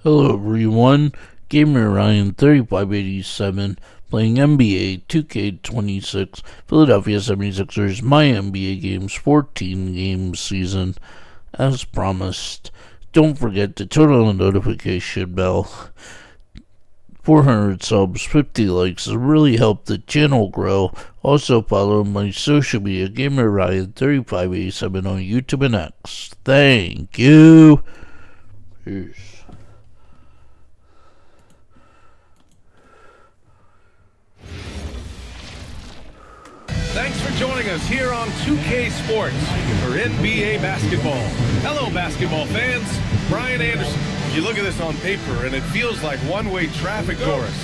Hello everyone, Gamer Ryan 3587 playing NBA 2K26 Philadelphia 76ers My NBA Games 14 game season. As promised, don't forget to turn on the notification bell. 400 subs, 50 likes has really helped the channel grow. Also follow my social media Gamer Ryan 3587 on YouTube and X. Thank you. Peace. Thanks for joining us here on 2K Sports for NBA basketball. Hello, basketball fans. Brian Anderson. You look at this on paper, and it feels like one-way traffic, Doris.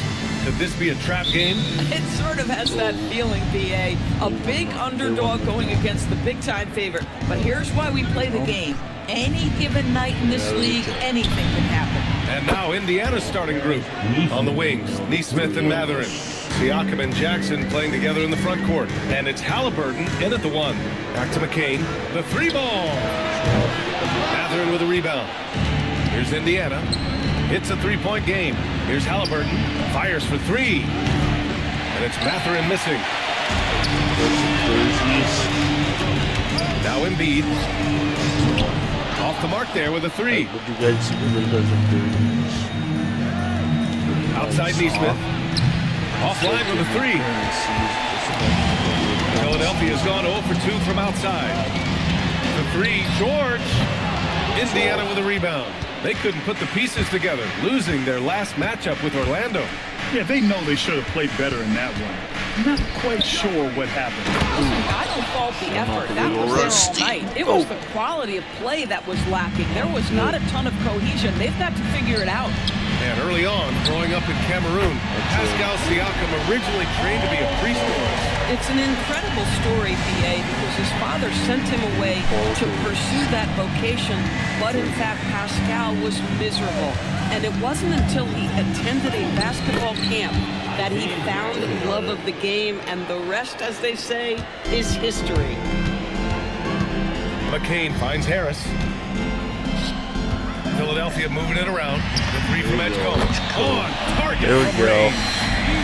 Could this be a trap game? It sort of has that feeling, B.A. A big underdog going against the big-time favorite. But here's why we play the game. Any given night in this league, anything can happen. And now Indiana's starting group. On the wings, Nesmith and Mathurin. Siakam and Jackson playing together in the front court. And it's Halliburton in at the one. Back to McCain. The three ball. Mathurin with a rebound. Here's Indiana. It's a three-point game. Here's Halliburton. Fires for three. And it's Mathurin missing. Now Embiid. Off the mark there with a three. Outside Nesmith. Offline with a three. Philadelphia's gone 0 for 2 from outside. The three, George. Indiana with a rebound. They couldn't put the pieces together, losing their last matchup with Orlando. Yeah, they know they should have played better in that one. Not quite sure what happened. Listen, I don't fault the effort. That was there all night. It was the quality of play that was lacking. There was not a ton of cohesion. They've got to figure it out. And early on, growing up in Cameroon, Pascal Siakam originally trained to be a priest. It's an incredible story, B.A., because his father sent him away to pursue that vocation, but in fact, Pascal was miserable. And it wasn't until he attended a basketball camp that he found the love of the game, and the rest, as they say, is history. McCain finds Harris. Philadelphia moving it around. The three from Edgecombe. On target from range.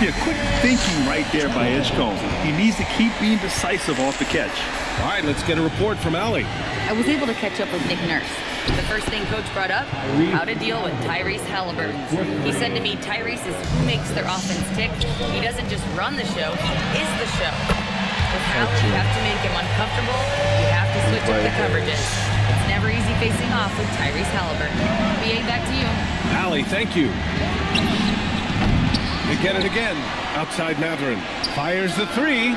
Yeah, quick thinking right there by Edgecombe. He needs to keep being decisive off the catch. All right, let's get a report from Allie. I was able to catch up with Nick Nurse. The first thing Coach brought up, how to deal with Tyrese Halliburton. He said to me, Tyrese is who makes their offense tick. He doesn't just run the show, he is the show. With Hall, you have to make him uncomfortable. You have to switch up the coverages. It's never easy facing off with Tyrese Halliburton. BA, back to you. Allie, thank you. They get it again. Outside Mathurin. Fires the three.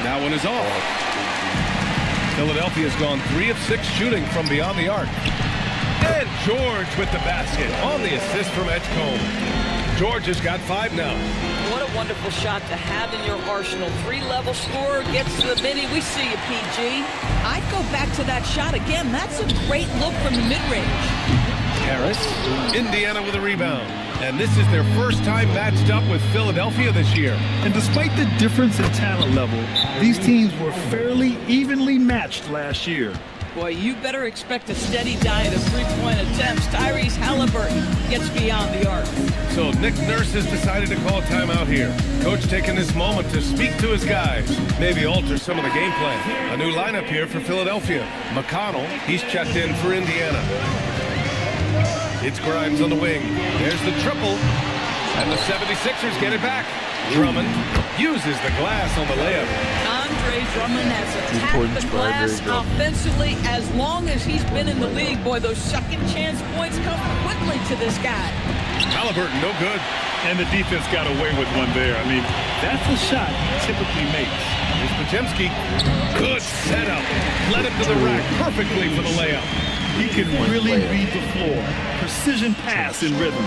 That one is off. Philadelphia's gone 3 of 6 shooting from beyond the arc. And George with the basket on the assist from Edgecombe. George has got 5 now. What a wonderful shot to have in your arsenal. 3-level scorer gets to the mini. We see you, PG. I'd go back to that shot again. That's a great look from the mid-range. Harris, Indiana with a rebound. And this is their first time matched up with Philadelphia this year. And despite the difference in talent level, these teams were fairly evenly matched last year. Boy, you better expect a steady diet of three-point attempts. Tyrese Halliburton gets beyond the arc. So Nick Nurse has decided to call timeout here. Coach taking this moment to speak to his guys. Maybe alter some of the game plan. A new lineup here for Philadelphia. McConnell, he's checked in for Indiana. It's Grimes on the wing. There's the triple. And the 76ers get it back. Drummond uses the glass on the layup. Andre Drummond has attacked the glass offensively as long as he's been in the league. Boy, those second chance points come quickly to this guy. Halliburton, no good. And the defense got away with one there. I mean, that's a shot he typically makes. Here's Podziemski. Good setup. Led him to the rack perfectly for the layup. He can really read the floor. Precision pass in rhythm.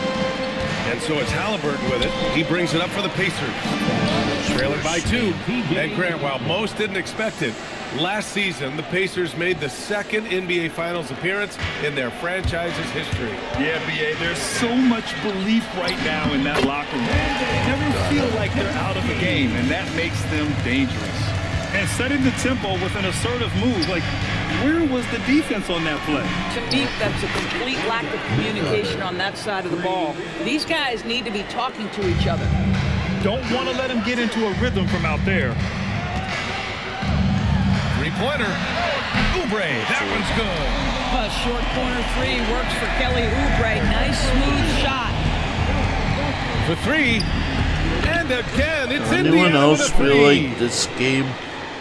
And so it's Halliburton with it. He brings it up for the Pacers. Trailing by 2. And Grant, while most didn't expect it, last season the Pacers made the second NBA Finals appearance in their franchise's history. Yeah, B.A., there's so much belief right now in that locker room. They never feel like they're out of the game, and that makes them dangerous. And setting the tempo with an assertive move, like Where was the defense on that play? To me, that's a complete lack of communication on that side of the ball. These guys need to be talking to each other. Don't want to let him get into a rhythm from out there. Three-pointer. Oubre, that one's good. A short corner three works for Kelly Oubre. Nice, smooth shot. For three. And again, it's in the Anyone air else with a feel three. like this game,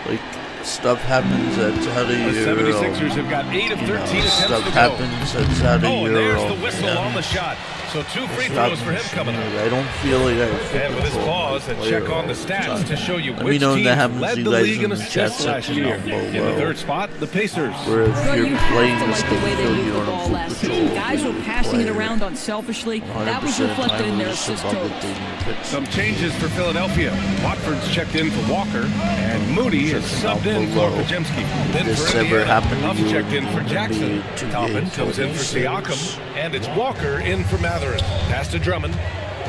like, stuff happens that's out of The your 76ers have got 8 of 13 attempts stuff to go. happens that's out of Oh, and your there's the whistle on the shot. So 2 free throws for him coming up. I don't feel like I And with his pause, a check on the stats to show you Let me which know team that happens led to the you guys league in in the chat assists last section year. down In the below. third spot, the Pacers. Where if Well, you're you playing have to this like the way game, they feel moved you're the on ball a last full game. control. Guys were passing it player. around unselfishly. That was 100% reflected in their time assist above the totals. thing you pick. Some changes for Philadelphia. Watford's checked in for Walker, and Moody is subbed in for Pajemski. Then This for ever Indiana, happened to Huff you checked in for in Jackson. NBA 2K Toppin comes in for 26. Siakam, and it's Walker in for Matherin. Pass to Drummond.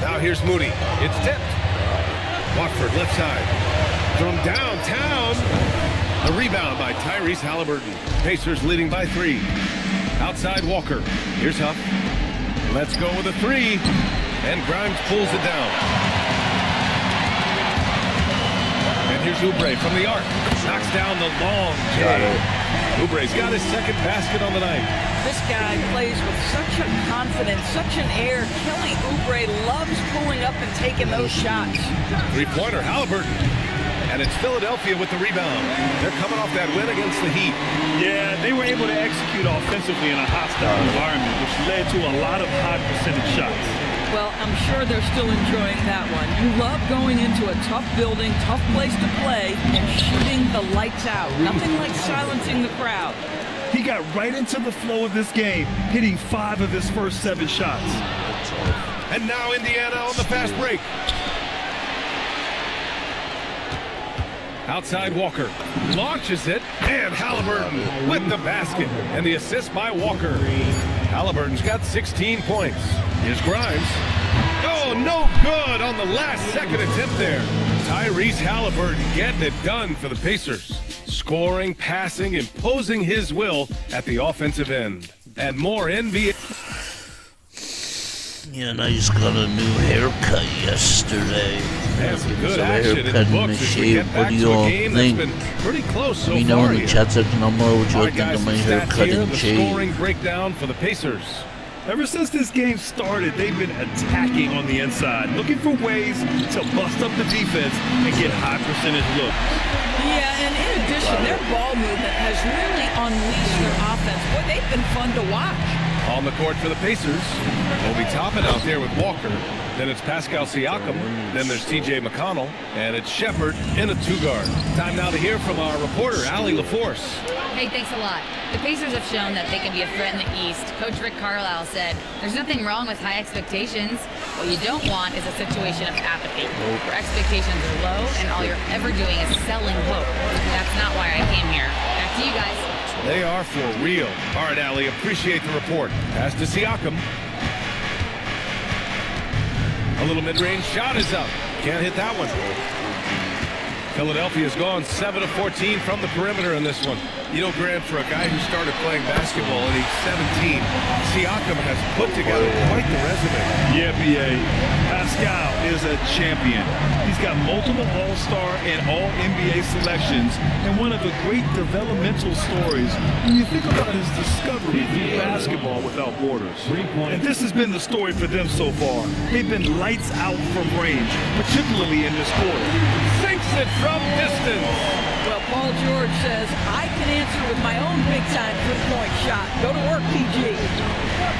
Now here's Moody. It's tipped. Watford left side. From downtown. A rebound by Tyrese Halliburton. Pacers leading by 3. Outside Walker. Here's Huff. Let's go with a 3. And Grimes pulls it down. And here's Oubre from the arc. Knocks down the long J. Oubre's got his second basket on the night. This guy plays with such a confidence, such an air. Kelly Oubre loves pulling up and taking those shots. Three-pointer, Halliburton. And it's Philadelphia with the rebound. They're coming off that win against the Heat. Yeah, they were able to execute offensively in a hostile environment, which led to a lot of high percentage shots. Well, I'm sure they're still enjoying that one. You love going into a tough building, tough place to play, and shooting the lights out. Nothing like silencing the crowd. He got right into the flow of this game, hitting 5 of his first 7 shots. And now Indiana on the fast break. Outside Walker. Launches it. And Halliburton with the basket. And the assist by Walker. Halliburton's got 16 points. Here's Grimes. Oh, no good on the last second attempt there. Tyrese Halliburton getting it done for the Pacers. Scoring, passing, imposing his will at the offensive end. And more NBA. Yeah, and I just got a new haircut yesterday. And some good So a action in the haircut and a books as we shave. get What back do to you a all game that's think? been pretty close so Let me know far in the here. chat section down below what you All all right, think guys, of my some stats haircut here. and The shave. scoring breakdown for the Pacers. Ever since this game started, they've been attacking on the inside, looking for ways to bust up the defense and get high percentage looks. Yeah, and in addition, their ball movement has really unleashed their offense. Boy, they've been fun to watch. On the court for the Pacers. Obi Toppin out there with Walker. Then it's Pascal Siakam. Then there's TJ McConnell. And it's Shepard in a 2-guard. Time now to hear from our reporter, Allie LaForce. Hey, thanks a lot. The Pacers have shown that they can be a threat in the East. Coach Rick Carlisle said, there's nothing wrong with high expectations. What you don't want is a situation of apathy, where expectations are low and all you're ever doing is selling hope. That's not why I came here. Back to you guys. They are for real. All right, Allie, appreciate the report. Pass to Siakam. A little mid-range shot is up. Can't hit that one. Philadelphia's gone 7 of 14 from the perimeter in this one. You know, Grant, for a guy who started playing basketball at age 17, Siakam has put together quite the resume. Yeah, BA. Pascal is a champion. He's got multiple All-Star and All-NBA selections, and one of the great developmental stories when you think about his discovery through basketball without borders. And this has been the story for them so far. They've been lights out from range, particularly in this quarter. Sinks it from distance. Well, Paul George says, I can answer with my own big-time three-point shot. Go to work, PG.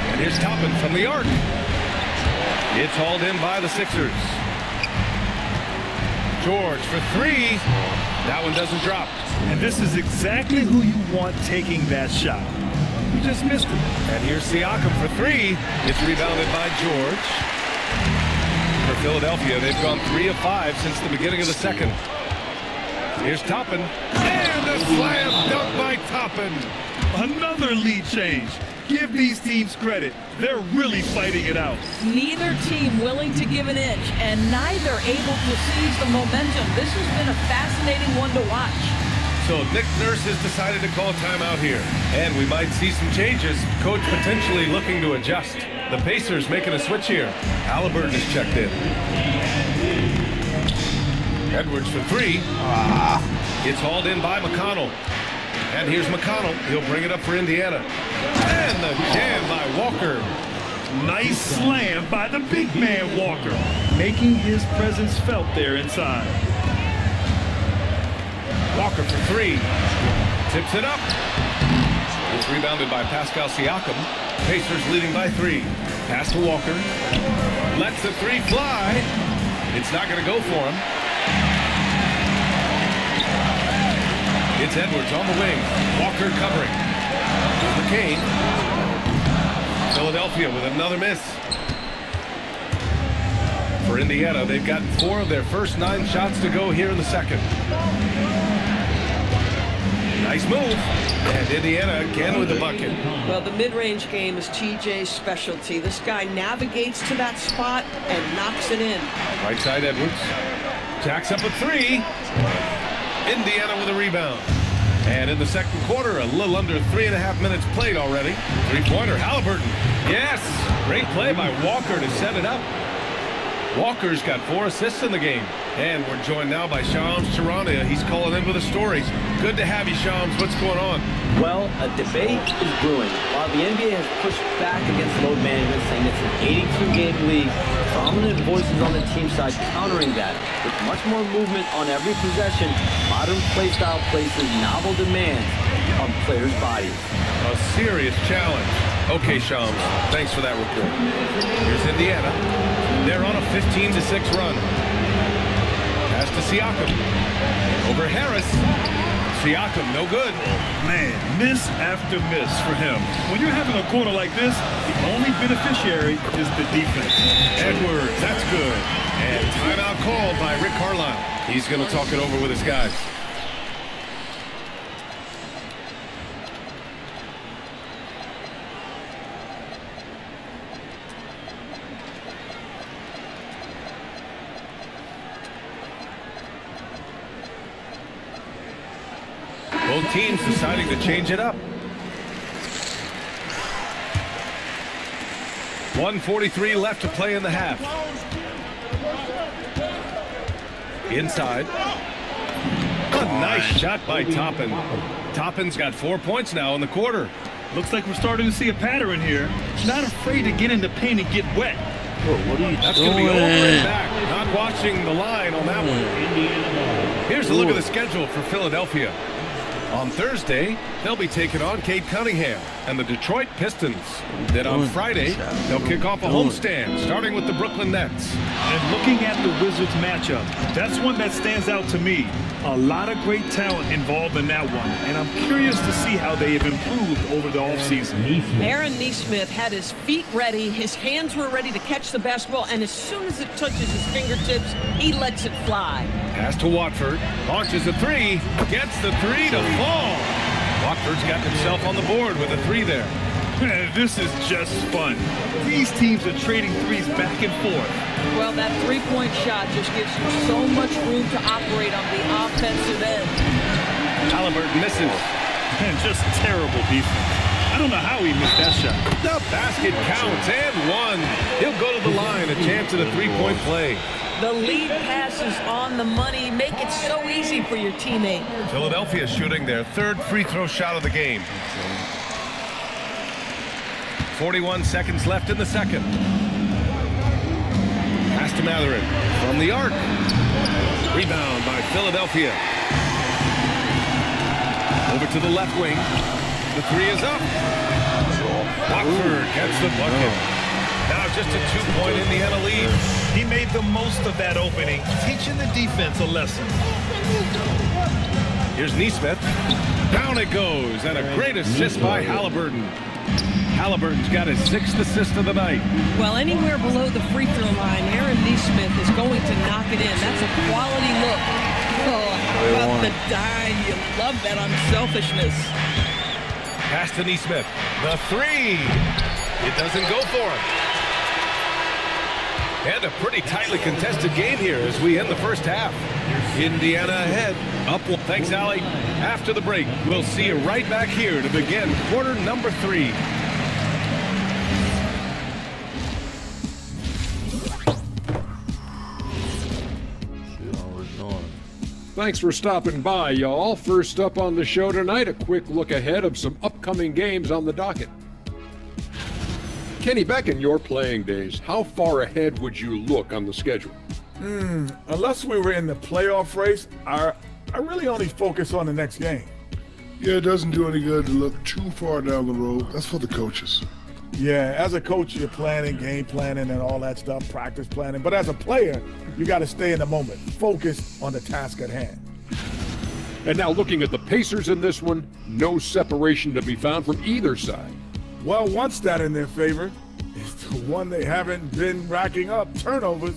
And here's Toppin from the arc. It's hauled in by the Sixers. George for 3. That one doesn't drop. And this is exactly who you want taking that shot. You just missed it. And here's Siakam for 3. It's rebounded by George. For Philadelphia, they've gone 3 of 5 since the beginning of the second. Here's Toppin. And a slam dunk by Toppin. Another lead change. Give these teams credit. They're really fighting it out. Neither team willing to give an inch, and neither able to seize the momentum. This has been a fascinating one to watch. So Nick Nurse has decided to call timeout here. And we might see some changes. Coach potentially looking to adjust. The Pacers making a switch here. Halliburton is checked in. Edwards for three. It's hauled in by McConnell. And here's McConnell. He'll bring it up for Indiana. And the jam by Walker. Nice slam by the big man Walker, making his presence felt there inside. Walker for three. Tips it up. It's rebounded by Pascal Siakam. Pacers leading by three. Pass to Walker. Lets the three fly. It's not going to go for him. It's Edwards on the wing. Walker covering. McCain. Philadelphia with another miss. For Indiana, they've gotten 4 of their first 9 shots to go here in the second. Nice move. And Indiana again with the bucket. Well, the mid-range game is TJ's specialty. This guy navigates to that spot and knocks it in. Right side Edwards. Jacks up a 3. Indiana with a rebound. And in the second quarter, a little under 3.5 minutes played already. Three-pointer, Halliburton. Yes! Great play by Walker to set it up. Walker's got 4 assists in the game. And we're joined now by Shams Charania. He's calling in with a story. Good to have you, Shams. What's going on? Well, a debate is brewing. While the NBA has pushed back against load management, saying it's an 82-game league, prominent voices on the team side countering that. With much more movement on every possession, modern play style places novel demands on players' bodies. A serious challenge. Okay, Shams. Thanks for that report. Here's Indiana. They're on a 15-6 run. Pass to Siakam. Over Harris. Siakam, no good. Man, miss after miss for him. When you're having a quarter like this, the only beneficiary is the defense. Edwards, that's good. And timeout called by Rick Carlisle. He's going to talk it over with his guys. Both teams deciding to change it up. 1:43 left to play in the half. Inside. A nice shot by Toppin. Toppin's got 4 points now in the quarter. Looks like we're starting to see a pattern here. Not afraid to get in the paint and get wet. Whoa, what are you That's doing? going to be over and back. Not watching the line on that one. Here's a look at the schedule for Philadelphia. On Thursday, they'll be taking on Cade Cunningham and the Detroit Pistons. Then on Friday, they'll kick off a homestand, starting with the Brooklyn Nets. And looking at the Wizards matchup, that's one that stands out to me. A lot of great talent involved in that one, and I'm curious to see how they have improved over the offseason. Aaron Nesmith had his feet ready, his hands were ready to catch the basketball, and as soon as it touches his fingertips, he lets it fly. Pass to Watford, launches a 3, gets the 3 to fall. Watford's got himself on the board with a 3 there. This is just fun. These teams are trading threes back and forth. Well, that three-point shot just gives you so much room to operate on the offensive end. Halliburton misses. And just terrible defense. I don't know how he missed that shot. The basket counts and 1. He'll go to the line, a chance at a 3-point play. The lead pass is on the money. Make it so easy for your teammate. Philadelphia shooting their 3rd free throw shot of the game. 41 seconds left in the second. Pass to Matherin from the arc. Rebound by Philadelphia. Over to the left wing. The 3 is up. Watford gets the bucket. Now just a 2-point Indiana lead. He made the most of that opening, teaching the defense a lesson. Here's Nesmith. Down it goes, and a great assist by Halliburton. Halliburton's got his 6th assist of the night. Well, anywhere below the free throw line, Aaron Nesmith is going to knock it in. That's a quality look. Oh, how about the dime? You love that unselfishness. Pass to Nesmith. The 3. It doesn't go for him. And a pretty tightly contested game here as we end the first half. Indiana ahead, up one. Thanks, Allie. After the break, we'll see you right back here to begin quarter number 3. Thanks for stopping by, y'all. First up on the show tonight, a quick look ahead of some upcoming games on the docket. Kenny, back in your playing days, how far ahead would you look on the schedule? Unless we were in the playoff race, I really only focus on the next game. Yeah, it doesn't do any good to look too far down the road. That's for the coaches. Yeah, as a coach, you're planning, game planning, and all that stuff, practice planning. But as a player, you got to stay in the moment, focus on the task at hand. And now looking at the Pacers in this one, no separation to be found from either side. Well, one stat in their favor is the one they haven't been racking up, turnovers.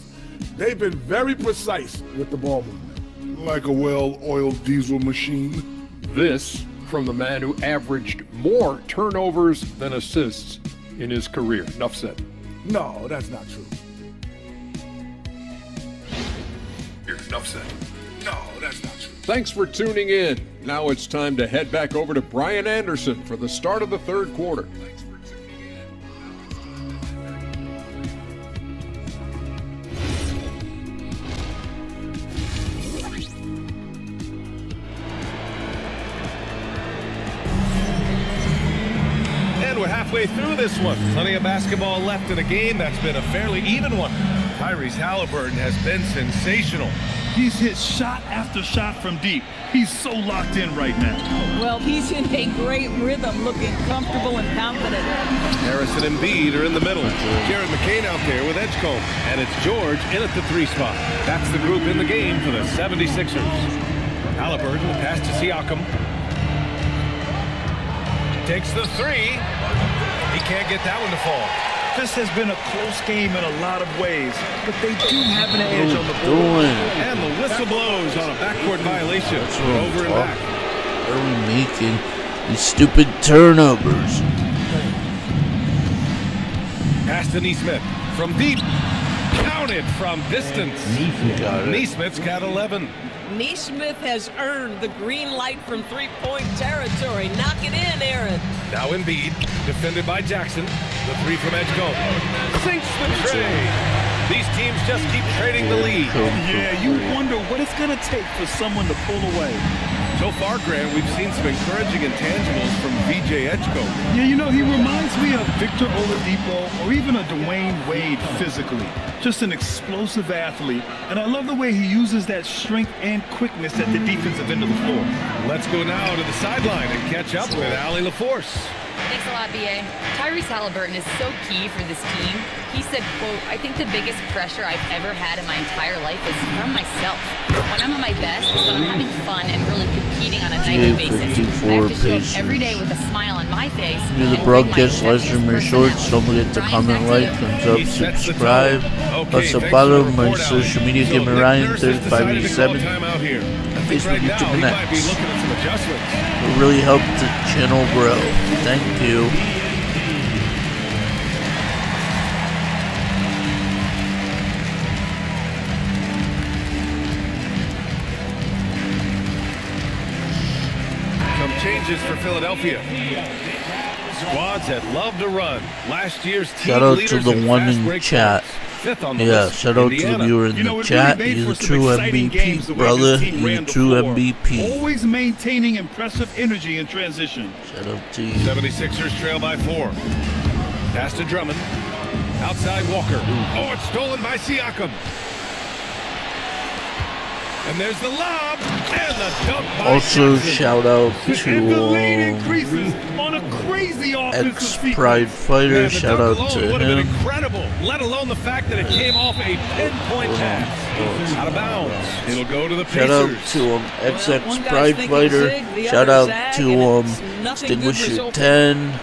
They've been very precise with the ball movement. Like a well-oiled diesel machine. This from the man who averaged more turnovers than assists in his career. Enough said. No, that's not true. Enough said. No, that's not true. Thanks for tuning in. Now it's time to head back over to Brian Anderson for the start of the third quarter. And we're halfway through this one. Plenty of basketball left in a game that's been a fairly even one. Tyrese Halliburton has been sensational. He's hit shot after shot from deep. He's so locked in right now. Well, he's in a great rhythm, looking comfortable and confident. Harrison and Embiid are in the middle. Jared McCain out there with Edgecombe. And it's George in at the 3 spot. That's the group in the game for the 76ers. Halliburton pass to Siakam. Takes the 3. He can't get that one to fall. This has been a close game in a lot of ways, but they do have an edge on the board. And the whistle blows on a backcourt violation. Over and back. Why are we making these stupid turnovers? Pass to Neesmith from deep. Counted from distance. Neesmith's got 11. Neesmith has earned the green light from three-point territory. Knock it in, Aaron. Now Embiid, defended by Jackson. The 3 from Edgecombe. Sinks the tray. These teams just keep trading the lead. Yeah, you wonder what it's going to take for someone to pull away. So far, Grant, we've seen some encouraging intangibles from VJ Edgecombe. Yeah, you know, he reminds me of Victor Oladipo or even a Dwayne Wade physically. Just an explosive athlete, and I love the way he uses that strength and quickness at the defensive end of the floor. Let's go now to the sideline and catch up with Allie LaForce. Thanks a lot, B.A. Tyrese Halliburton is so key for this team. He said, quote, "I think the biggest pressure I've ever had in my entire life is from myself. When I'm at my best is when I'm having fun and really competing on a nightly basis. I have to show up every day with a smile on my face." Do the broadcast live stream your shorts. Don't forget to comment, like, thumbs up, subscribe. Also follow my social media, give me Ryan 3587. Facebook, YouTube, and X. It really helped the channel grow. Thank you. Some changes for Philadelphia. Squads that love to run. Last year's team Shout out to leaders the in one fast in break chat. points. Fifth on the Yeah, list, shout out to the Indiana. viewer in the chat. He's a true MVP, brother. He's a true MVP. Always maintaining impressive energy in transition. Shout out to you. 76ers trail by 4. Pass to Drummond. Outside Walker. Oh, it's stolen by Siakam. And there's the lob. And the dunk by Also, Johnson. shout out And the lead to increases on a crazy offensive Ex-Pride Man, Fighter. the Shout dunk out alone to would have been him. incredible, let alone the fact that it came off a pinpoint pass. Out of bounds. It'll go to the Shout out Pacers. to One XX guy's Pride thinking Fighter. zig, the Shout other's out zag, to and it's nothing good Extinguisher resulting. 10.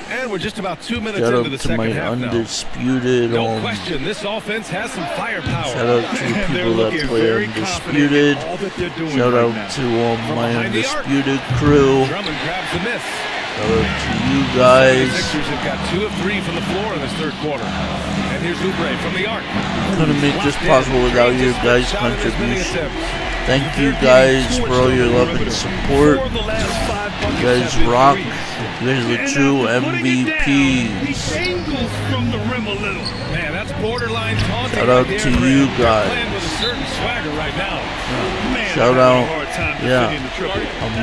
And we're just about 2 minutes Shout into out the to second my half now. undisputed. No question, this offense has some firepower. Shout out to They're people that looking play very confident in undisputed. all that they're doing Shout right out now. to From my behind the arc. undisputed crew. Drummond grabs the miss. Shout out to you guys. The Sixers have got 2 of 3 from the floor in this third quarter. And here's Oubre from the arc. Couldn't make this possible without your guys' contribution. Thank you guys for all your love and support. You guys rock. You guys are the true MVPs. From the rim a little. Man, that's borderline taunting. Shout out to you guys. Playing with a certain swagger right now. Shout out. Yeah.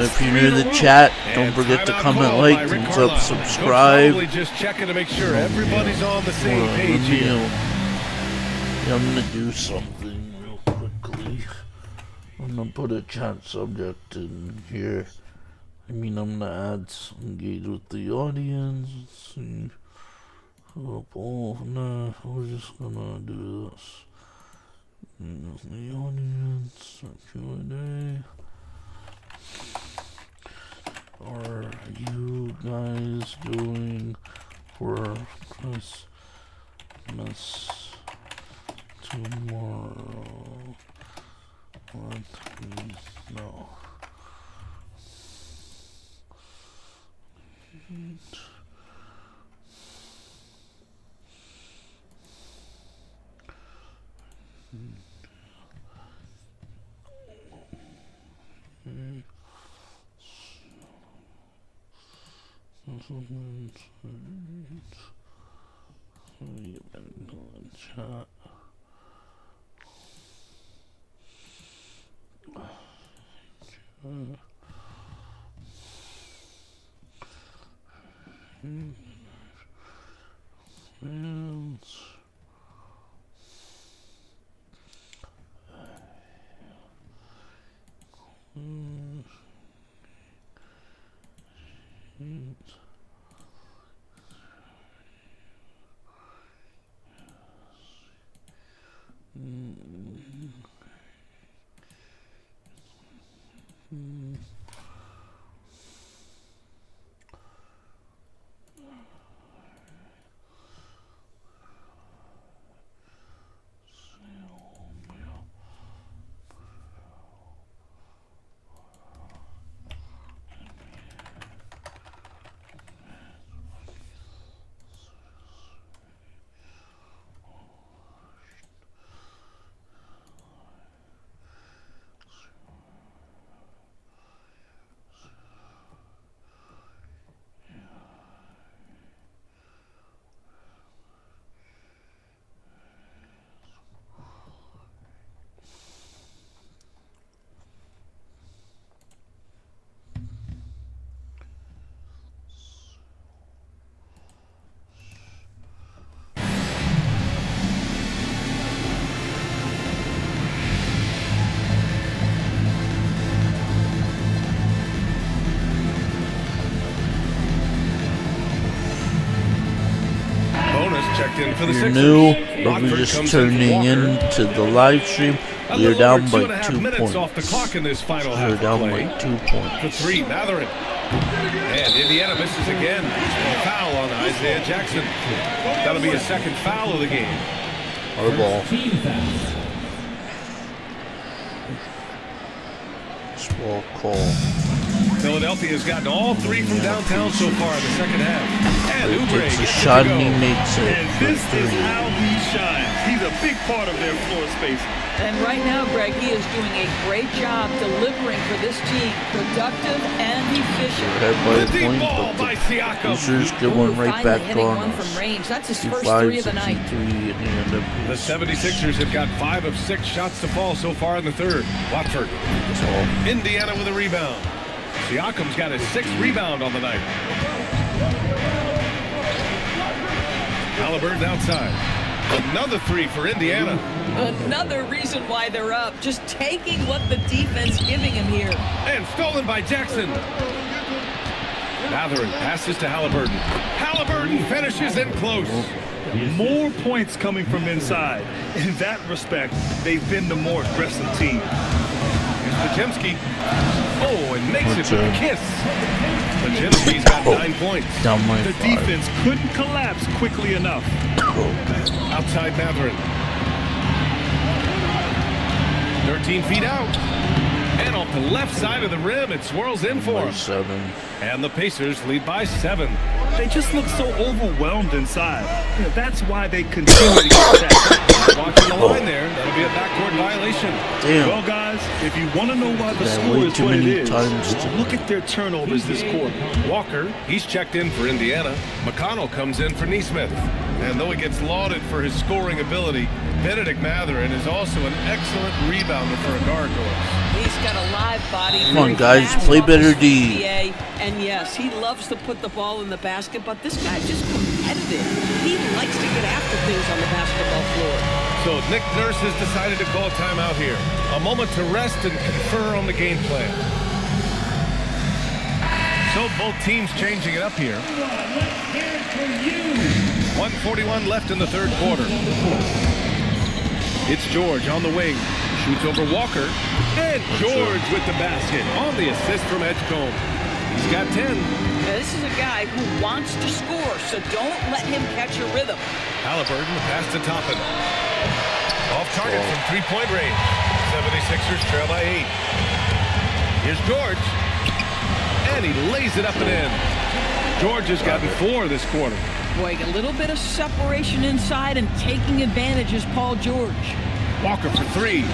If you're new to the chat, don't forget to comment, like, thumbs up, subscribe. Probably just checking to make sure everybody's on the same page here. Yeah, I'm gonna do something real quickly. I'm gonna put a chat subject in here. I'm gonna add engage with the audience. Let's see. Oh, no, we're just gonna do this. The audience, Q&A. Are you guys doing for Christmas tomorrow? Let me know. Chat. If you're new, or if you're just turning in to the live stream, we are down by 2 points. We're down by 2 points. For three, Mathurin. And Indiana misses again. A foul on Isaiah Jackson. That'll be his second foul of the game. Our ball. Ball call. Philadelphia's gotten all three from downtown so far in the second half. And Oubre takes a gets shot to go. and he makes it. And this is how he shines. He's a big part of their floor space. And right now, Greg, he is doing a great job delivering for this team. Productive and efficient. Head by The a deep point, ball by but the Siakam. Pacers get one right Finally back hitting on one us. from range. That's his first three of the night. 65-63 at the end of The 76ers have got 5 of 6 shots to fall so far in the third. Watford. Indiana with a rebound. Siakam's got his 6th rebound on the night. Halliburton outside. Another three for Indiana. Another reason why they're up. Just taking what the defense giving him here. And stolen by Jackson. Mathurin passes to Halliburton. Halliburton finishes in close. More points coming from inside. In that respect, they've been the more aggressive team. Here's Podziemski. Oh, and makes it with a kiss. Podziemski's got 9 points. Down my The 5. defense couldn't collapse quickly enough. Outside Mathurin. 13 feet out. And off the left side of the rim, it swirls in for him. 7. And the Pacers lead by 7. they just look so overwhelmed inside. You know, that's why they continue to get that. Watching the line there, that'll be a backcourt violation. Damn. Well, guys, if you want to know why the Yeah, score way is too what it many is, times to- look at their turnovers this quarter. Walker, he's checked in for Indiana. McConnell comes in for Neesmith. And though he gets lauded for his scoring ability, Benedict Mathurin is also an excellent rebounder for a guard. He's got a live body. Come on, very guys, fast play off his better D. PA, and yes, he loves to put the ball in the basket, but this guy's just competitive. He likes to get after things on the basketball floor. So Nick Nurse has decided to call a timeout here. A moment to rest and confer on the game plan. So both teams changing it up here. 1:41 left in the third quarter. It's George on the wing. Shoots over Walker. And George with the basket on the assist from Edgecombe. He's got 10. Now, this is a guy who wants to score, so don't let him catch a rhythm. Halliburton, the pass to Toppin. Off target from three-point range. 76ers trail by 8. Here's George. And he lays it up and in. George has gotten 4 this quarter. Boy, a little bit of separation inside and taking advantage is Paul George. Walker for 3.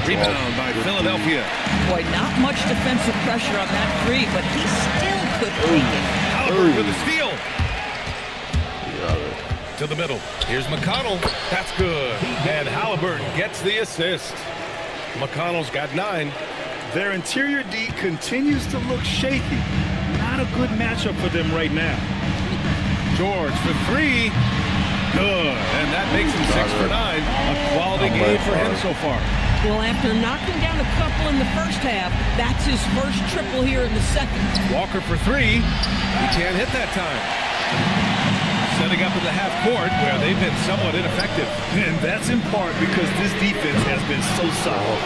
Rebound by Philadelphia. Boy, not much defensive pressure on that 3, but he still could take it. Halliburton with the steal. To the middle. Here's McConnell. That's good. And Halliburton gets the assist. McConnell's got 9. Their interior D continues to look shaky. Not a good matchup for them right now. George for 3. Good. And that makes him 6 for 9. A quality game for him so far. Well, after knocking down a couple in the first half, that's his first triple here in the second. Walker for 3. He can't hit that time. Setting up in the half court where they've been somewhat ineffective. And that's in part because this defense has been so solid.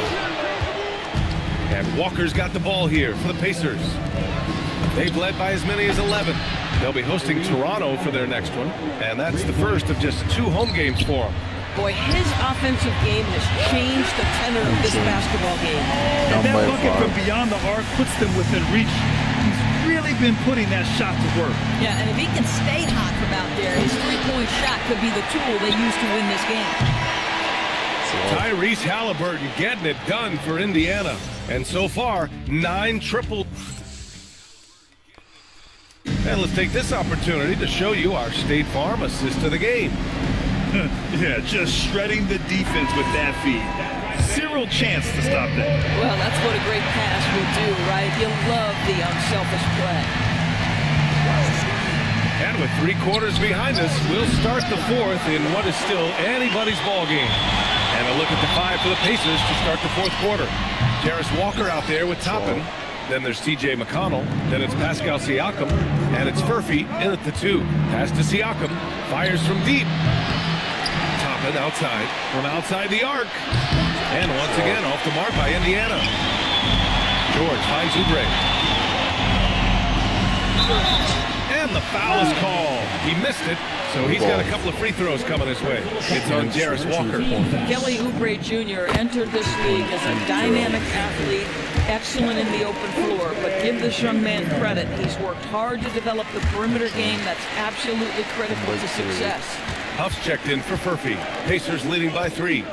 And Walker's got the ball here for the Pacers. They've led by as many as 11. They'll be hosting Toronto for their next one, and that's the first of just 2 home games for them. Boy, his offensive game has changed the tenor of this basketball game. And that bucket from beyond the arc puts them within reach. He's really been putting that shot to work. Yeah, and if he can stay hot from out there, his three-point shot could be the tool they use to win this game. Tyrese Halliburton getting it done for Indiana. And so far, 9 triple. And let's take this opportunity to show you our State Farm assist of the game. Yeah, just shredding the defense with that feed. Zero chance to stop that. Well, that's what a great pass will do, right? You'll love the unselfish play. And with 3 quarters behind us, we'll start the 4th in what is still anybody's ball game. And a look at the 5 for the Pacers to start the 4th quarter. Jarris Walker out there with Toppin. Then there's T.J. McConnell. Then it's Pascal Siakam. And it's Furphy in at the 2. Pass to Siakam. Fires from deep. Toppin outside. From outside the arc. And once again off the mark by Indiana. George finds Oubre. And the foul is called. He missed it, so he's got a couple of free throws coming his way. It's on Jarris Walker. Kelly Oubre Jr. entered this league as a dynamic athlete, excellent in the open floor, but give this young man credit. He's worked hard to develop the perimeter game that's absolutely critical to success. Huff's checked in for Furphy. Pacers leading by 3.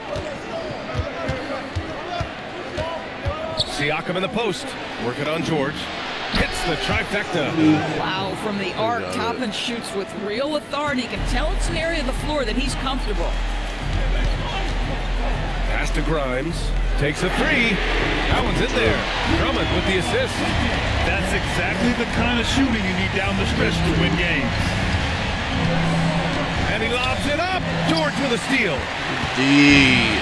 Siakam in the post. Working on George. Hits the trifecta. Wow, from the arc, Toppin shoots with real authority. You can tell it's an area of the floor that he's comfortable. Pass to Grimes. Takes a 3. That one's in there. Drummond with the assist. That's exactly the kind of shooting you need down the stretch to win games. And he lobs it up. George with a steal. D.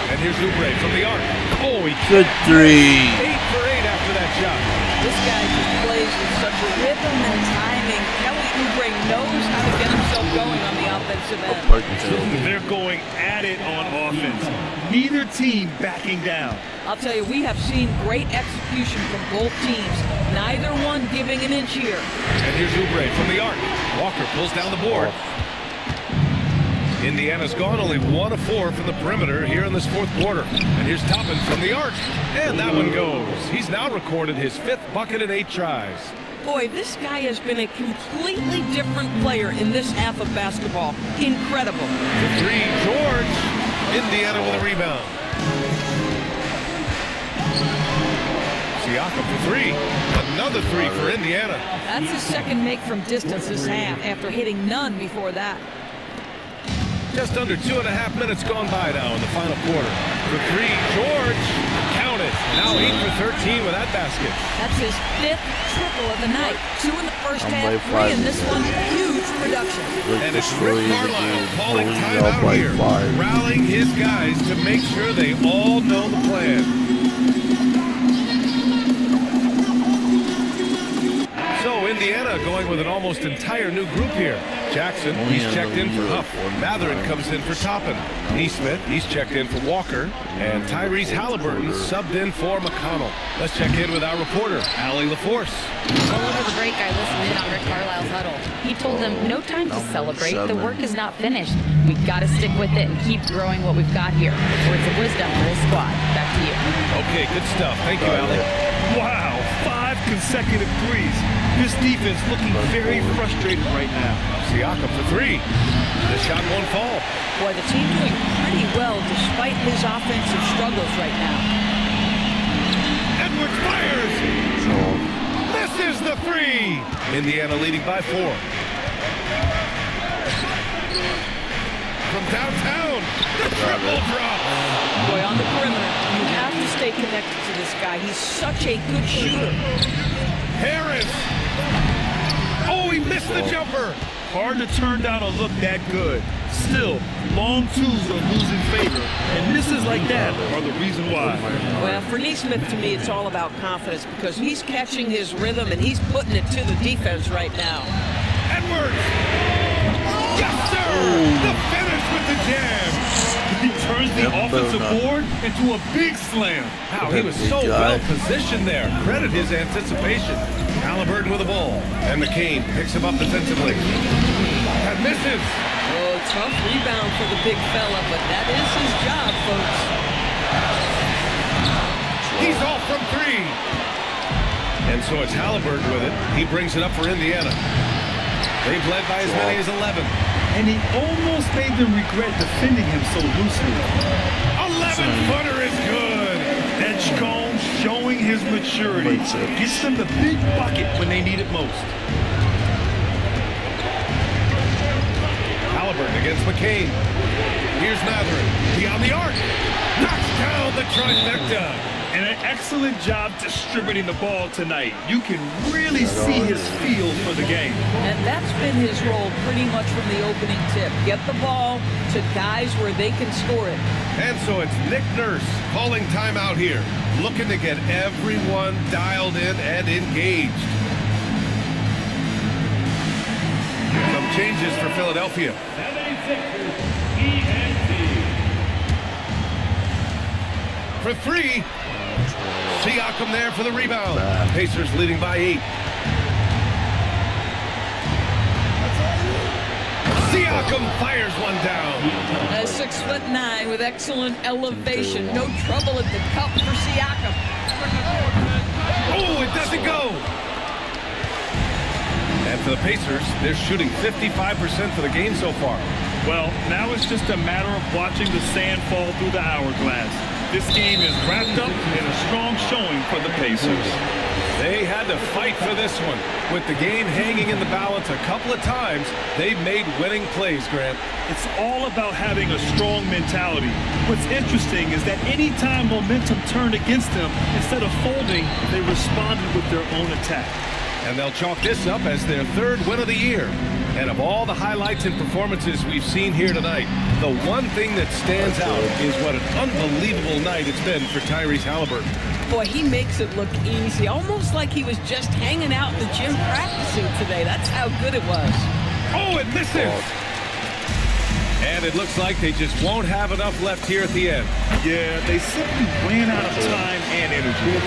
And here's Oubre from the arc. Oh, he Good 3. 8 for 8 after that shot. This guy just plays with such a rhythm and timing. Kelly Oubre knows how to get himself going on the offensive end. They're going at it on offense. Neither team backing down. I'll tell you, we have seen great execution from both teams. Neither one giving an inch here. And here's Oubre from the arc. Walker pulls down the board. Indiana's gone only 1 of 4 from the perimeter here in this 4th quarter. And here's Toppin from the arc. And that one goes. He's now recorded his 5th bucket in 8 tries. Boy, this guy has been a completely different player in this half of basketball. Incredible. The three, George. Indiana with a rebound. Siakam for three. Another three for Indiana. That's his second make from distance this half after hitting none before that. Just under 2.5 minutes gone by now in the final quarter. For three, George. Count it. Now 8 for 13 with that basket. That's his 5th triple of the night. 2 in the first half, 3 in this one. Huge production. And it's Rick Carlisle calling timeout here. Rallying his guys to make sure they all know the plan. So Indiana going with an almost entire new group here. Jackson, he's checked in for Huff. Matherin comes in for Toppin. Neesmith, he's checked in for Walker. And Tyrese Halliburton subbed in for McConnell. Let's check in with our reporter, Allie LaForce. Well, over the break, I listened in on Rick Carlisle's huddle. He told them, no time to celebrate. The work is not finished. We've got to stick with it and keep growing what we've got here. Words of wisdom for his squad. Back to you. Okay, good stuff. Thank you, Allie. Wow, 5 consecutive threes. This defense looking very frustrated right now. Siakam for three. The shot won't fall. Boy, the team doing pretty well despite his offensive struggles right now. Edwards fires. Misses the three. Indiana leading by 4. From downtown, the triple drop. Boy, on the perimeter, you have to stay connected to this guy. He's such a good shooter. Harris. Oh, he missed the jumper. Hard to turn down a look that good. Still, long twos are losing favor, and misses like that are the reason why. Well, for Neesmith, to me, it's all about confidence because he's catching his rhythm and he's putting it to the defense right now. Edwards. Yes, sir. The finish with the jam. He turns the offensive board into a big slam. Wow, he was so well positioned there. Credit his anticipation. Halliburton with the ball. And McCain picks him up defensively. And misses. Oh, tough rebound for the big fella, but that is his job, folks. He's off from three. And so it's Halliburton with it. He brings it up for Indiana. They've led by as many as 11. And he almost made them regret defending him so loosely. 11-footer is good. Edgecombe showing his maturity. Gets them the big bucket when they need it most. Halliburton against McCain. Here's Matherin. Beyond the arc. Knocks down the trifecta. And an excellent job distributing the ball tonight. You can really see his feel for the game. And that's been his role pretty much from the opening tip. Get the ball to guys where they can score it. And so it's Nick Nurse calling timeout here, looking to get everyone dialed in and engaged. Some changes for Philadelphia. 76ers, ENT. For three. Siakam there for the rebound. Pacers leading by 8. Siakam fires one down. 6'9" with excellent elevation. No trouble at the cup for Siakam. Oh, it doesn't go. And for the Pacers, they're shooting 55% for the game so far. Well, now it's just a matter of watching the sand fall through the hourglass. This game is wrapped up in a strong showing for the Pacers. They had to fight for this one. With the game hanging in the balance a couple of times, they made winning plays, Grant. It's all about having a strong mentality. What's interesting is that anytime momentum turned against them, instead of folding, they responded with their own attack. And they'll chalk this up as their 3rd win of the year. And of all the highlights and performances we've seen here tonight, the one thing that stands out is what an unbelievable night it's been for Tyrese Halliburton. Boy, he makes it look easy, almost like he was just hanging out in the gym practicing today. That's how good it was. Oh, it misses! And it looks like they just won't have enough left here at the end. Yeah, they simply ran out of time and energy.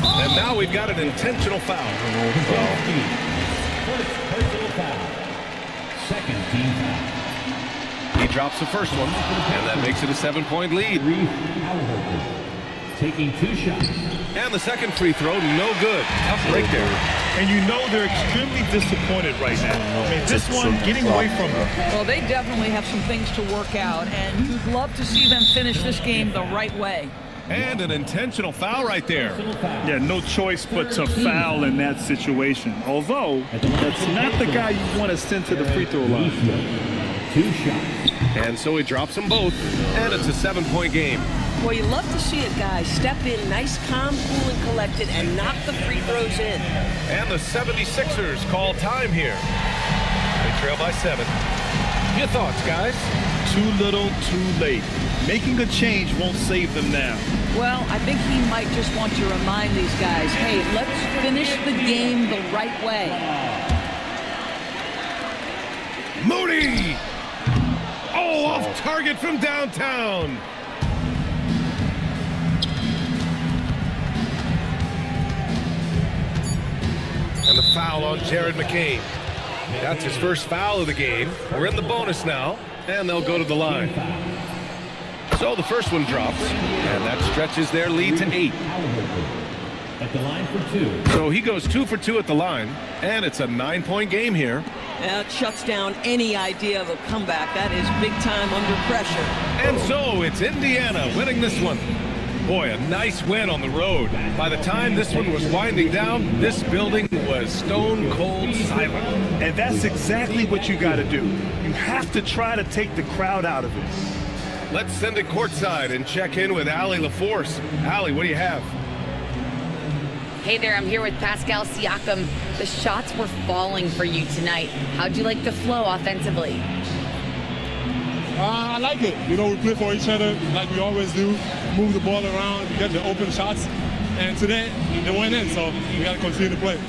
And now we've got an intentional foul. First personal foul. Second team foul. He drops the first one, and that makes it a 7-point lead. taking 2 shots. And the second free throw, no good. Tough break there. And you know they're extremely disappointed right now. I mean, this one getting away from them. Well, they definitely have some things to work out, and you'd love to see them finish this game the right way. And an intentional foul right there. Yeah, no choice but to foul in that situation. Although, that's not the guy you want to send to the free throw line. 2 shots. And so he drops them both, and it's a 7-point game. Well, you love to see a guy step in nice, calm, cool, and collected and knock the free throws in. And the 76ers call time here. They trail by 7. Your thoughts, guys? Too little, too late. Making a change won't save them now. Well, I think he might just want to remind these guys, hey, let's finish the game the right way. Moody! Oh, off target from downtown. And the foul on Jared McCain. That's his first foul of the game. We're in the bonus now, and they'll go to the line. So the first one drops, and that stretches their lead to 8. At the line for 2. So he goes 2 for 2 at the line, and it's a 9-point game here. That shuts down any idea of a comeback. That is big time under pressure. And so it's Indiana winning this one. Boy, a nice win on the road. By the time this one was winding down, this building was stone cold silent. And that's exactly what you got to do. You have to try to take the crowd out of it. Let's send it courtside and check in with Allie LaForce. Allie, what do you have? Hey there, I'm here with Pascal Siakam. The shots were falling for you tonight. How'd you like the flow offensively? I like it. You know, we play for each other like we always do. Move the ball around, get the open shots. And today, it went in, so we got to continue to play.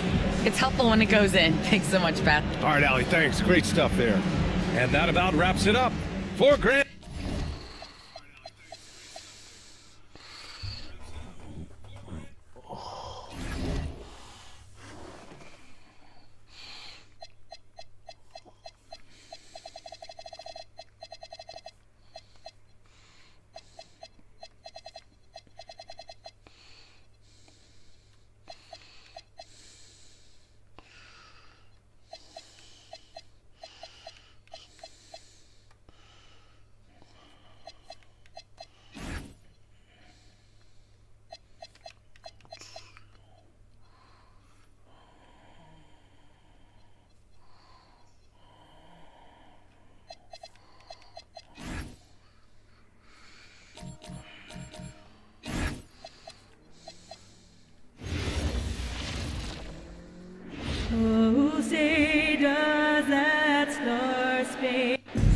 It's helpful when it goes in. Thanks so much, Pat. All right, Allie, thanks. Great stuff there. And that about wraps it up for Grant.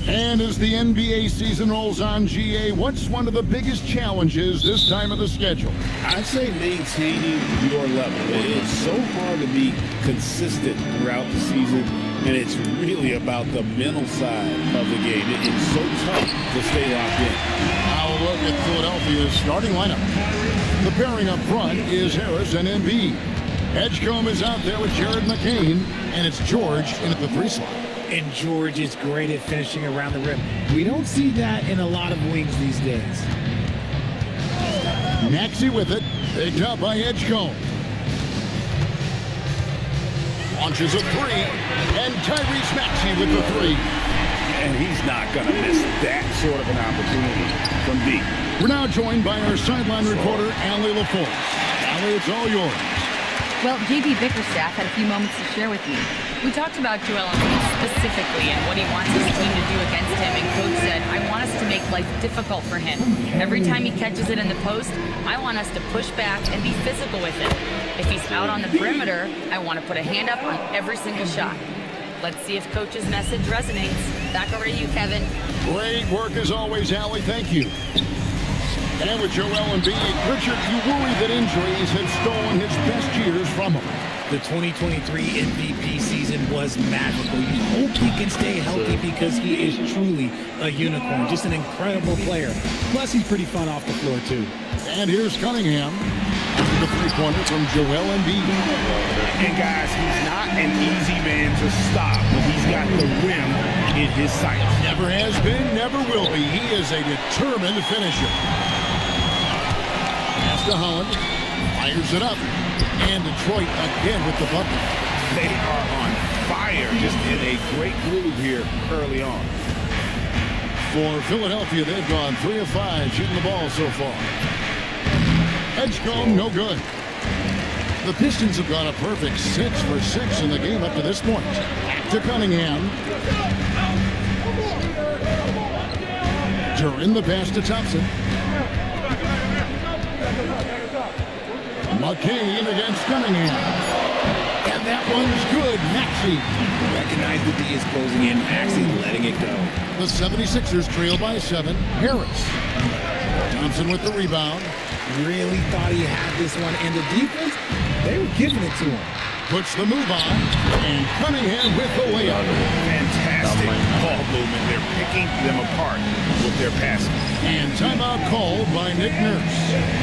And as the NBA season rolls on, GA, what's one of the biggest challenges this time of the schedule? I'd say maintaining your level. It's so hard to be consistent throughout the season, and it's really about the mental side of the game. It's so tough to stay locked in. Now a look at Philadelphia's starting lineup. The pairing up front is Harris and Embiid. Edgecombe is out there with Jared McCain, and it's George in at the 3 slot. And George is great at finishing around the rim. We don't see that in a lot of wings these days. Maxey with it, picked up by Edgecombe. Launches a 3, and Tyrese Maxey with the 3. And he's not going to miss that sort of an opportunity from deep. We're now joined by our sideline reporter, Allie LaForce. Allie, it's all yours. Well, JB Bickerstaff had a few moments to share with you. We talked about Joel Embiid specifically and what he wants his team to do against him, and Coach said, I want us to make life difficult for him. Every time he catches it in the post, I want us to push back and be physical with it. If he's out on the perimeter, I want to put a hand up on every single shot. Let's see if Coach's message resonates. Back over to you, Kevin. Great work as always, Allie. Thank you. And with Joel Embiid, Richard, you worry that injuries have stolen his best years from him. The 2023 MVP season was magical. You hope he can stay healthy because he is truly a unicorn. Just an incredible player. Plus, he's pretty fun off the floor, too. And here's Cunningham. The 3-pointer from Joel Embiid. And guys, he's not an easy man to stop when he's got the rim in his sights. Never has been, never will be. He is a determined finisher. to Holland. Fires it up. And Detroit again with the bucket. They are on fire, just in a great groove here early on. For Philadelphia, they've gone 3 of 5 shooting the ball so far. Edgecombe, no good. The Pistons have gone a perfect 6 for 6 in the game up to this point. Back to Cunningham. Duran the pass to Thompson. McCain against Cunningham. And that one's good. Maxey. Recognize the D is closing in. Maxey letting it go. The 76ers trail by 7. Harris. Thompson with the rebound. Really thought he had this one. And the defense, they were giving it to him. Puts the move on. And Cunningham with the layup. Fantastic ball movement. They're picking them apart with their passing. And timeout called by Nick Nurse.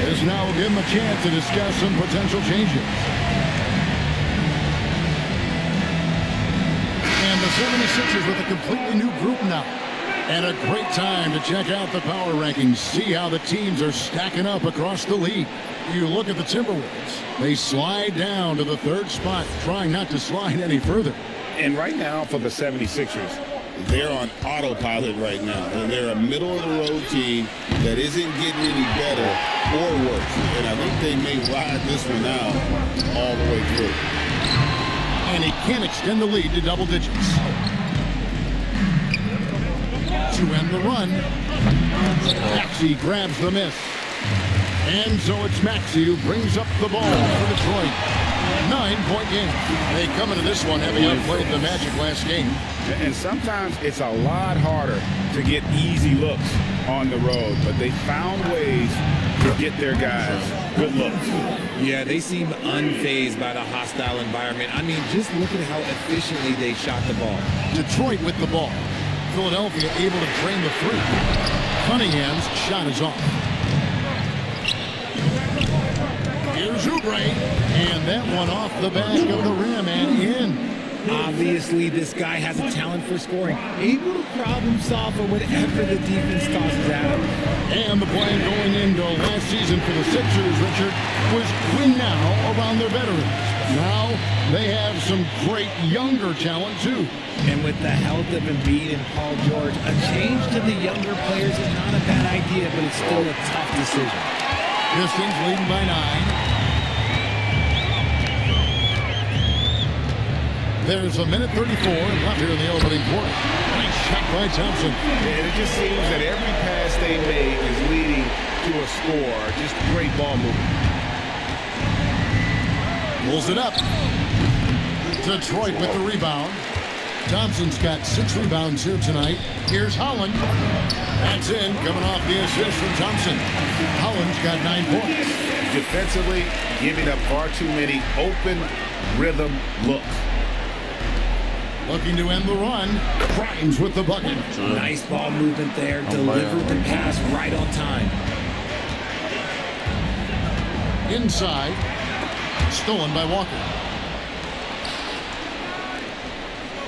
This now will give him a chance to discuss some potential changes. And the 76ers with a completely new group now. And a great time to check out the power rankings. See how the teams are stacking up across the league. You look at the Timberwolves. They slide down to the 3rd spot, trying not to slide any further. And right now for the 76ers, they're on autopilot right now. And they're a middle-of-the-road team that isn't getting any better or worse. And I think they may ride this one out all the way through. And he can extend the lead to double digits. To end the run, Maxey grabs the miss. And so it's Maxey who brings up the ball for Detroit. 9-point game. They come into this one having outplayed the Magic last game. And sometimes it's a lot harder to get easy looks on the road, but they found ways to get their guys good looks. Yeah, they seem unfazed by the hostile environment. I mean, just look at how efficiently they shot the ball. Detroit with the ball. Philadelphia able to drain the 3. Cunningham's shot is off. Here's Oubre, and that one off the back of the rim and in. Obviously, this guy has a talent for scoring. Able to problem solve for whatever the defense tosses at him. And the plan going into last season for the Sixers, Richard, was win now around their veterans. Now they have some great younger talent, too. And with the health of Embiid and Paul George, a change to the younger players is not a bad idea, but it's still a tough decision. Pistons leading by 9. There's a minute 34 left here in the opening quarter. Nice shot by Thompson. And it just seems that every pass they make is leading to a score. Just great ball movement. Pulls it up. Detroit with the rebound. Thompson's got 6 rebounds here tonight. Here's Holland. That's in, coming off the assist from Thompson. Holland's got 9 points. Defensively, giving up far too many open rhythm looks. Looking to end the run. Grimes with the bucket. Nice ball movement there. Delivered the pass right on time. Inside. Stolen by Walker.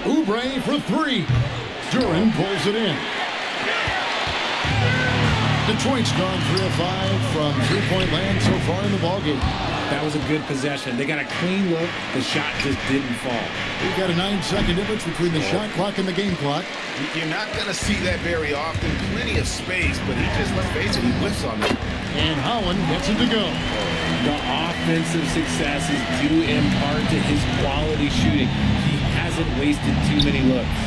Oubre for 3. Duran pulls it in. Detroit's gone 3 of 5 from 3-point land so far in the ballgame. That was a good possession. They got a clean look. The shot just didn't fall. We've got a 9-second difference between the shot clock and the game clock. You're not going to see that very often. Plenty of space, but he just, let's face it, he whiffs on it. And Holland gets it to go. The offensive success is due in part to his quality shooting. He hasn't wasted too many looks.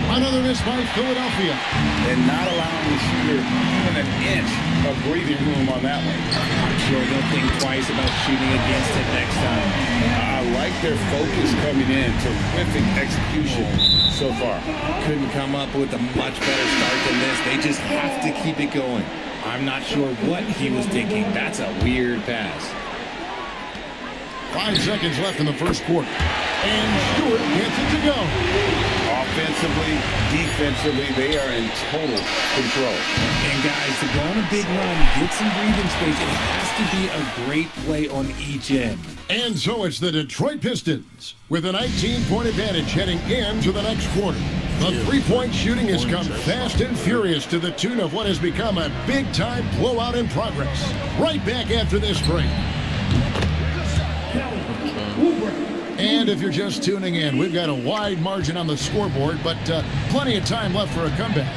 Another miss by Philadelphia. And not allowing the shooter even an inch of breathing room on that one. I'm sure they'll think twice about shooting against it next time. I like their focus coming in. Terrific execution so far. Couldn't come up with a much better start than this. They just have to keep it going. I'm not sure what he was thinking. That's a weird pass. 5 seconds left in the first quarter. And Stewart gets it to go. Offensively, defensively, they are in total control. And guys, to go on a big run, get some breathing space, it has to be a great play on each end. And so it's the Detroit Pistons with a 19-point advantage heading into the next quarter. The three-point shooting has come fast and furious to the tune of what has become a big-time blowout in progress. Right back after this break. And if you're just tuning in, we've got a wide margin on the scoreboard, but plenty of time left for a comeback.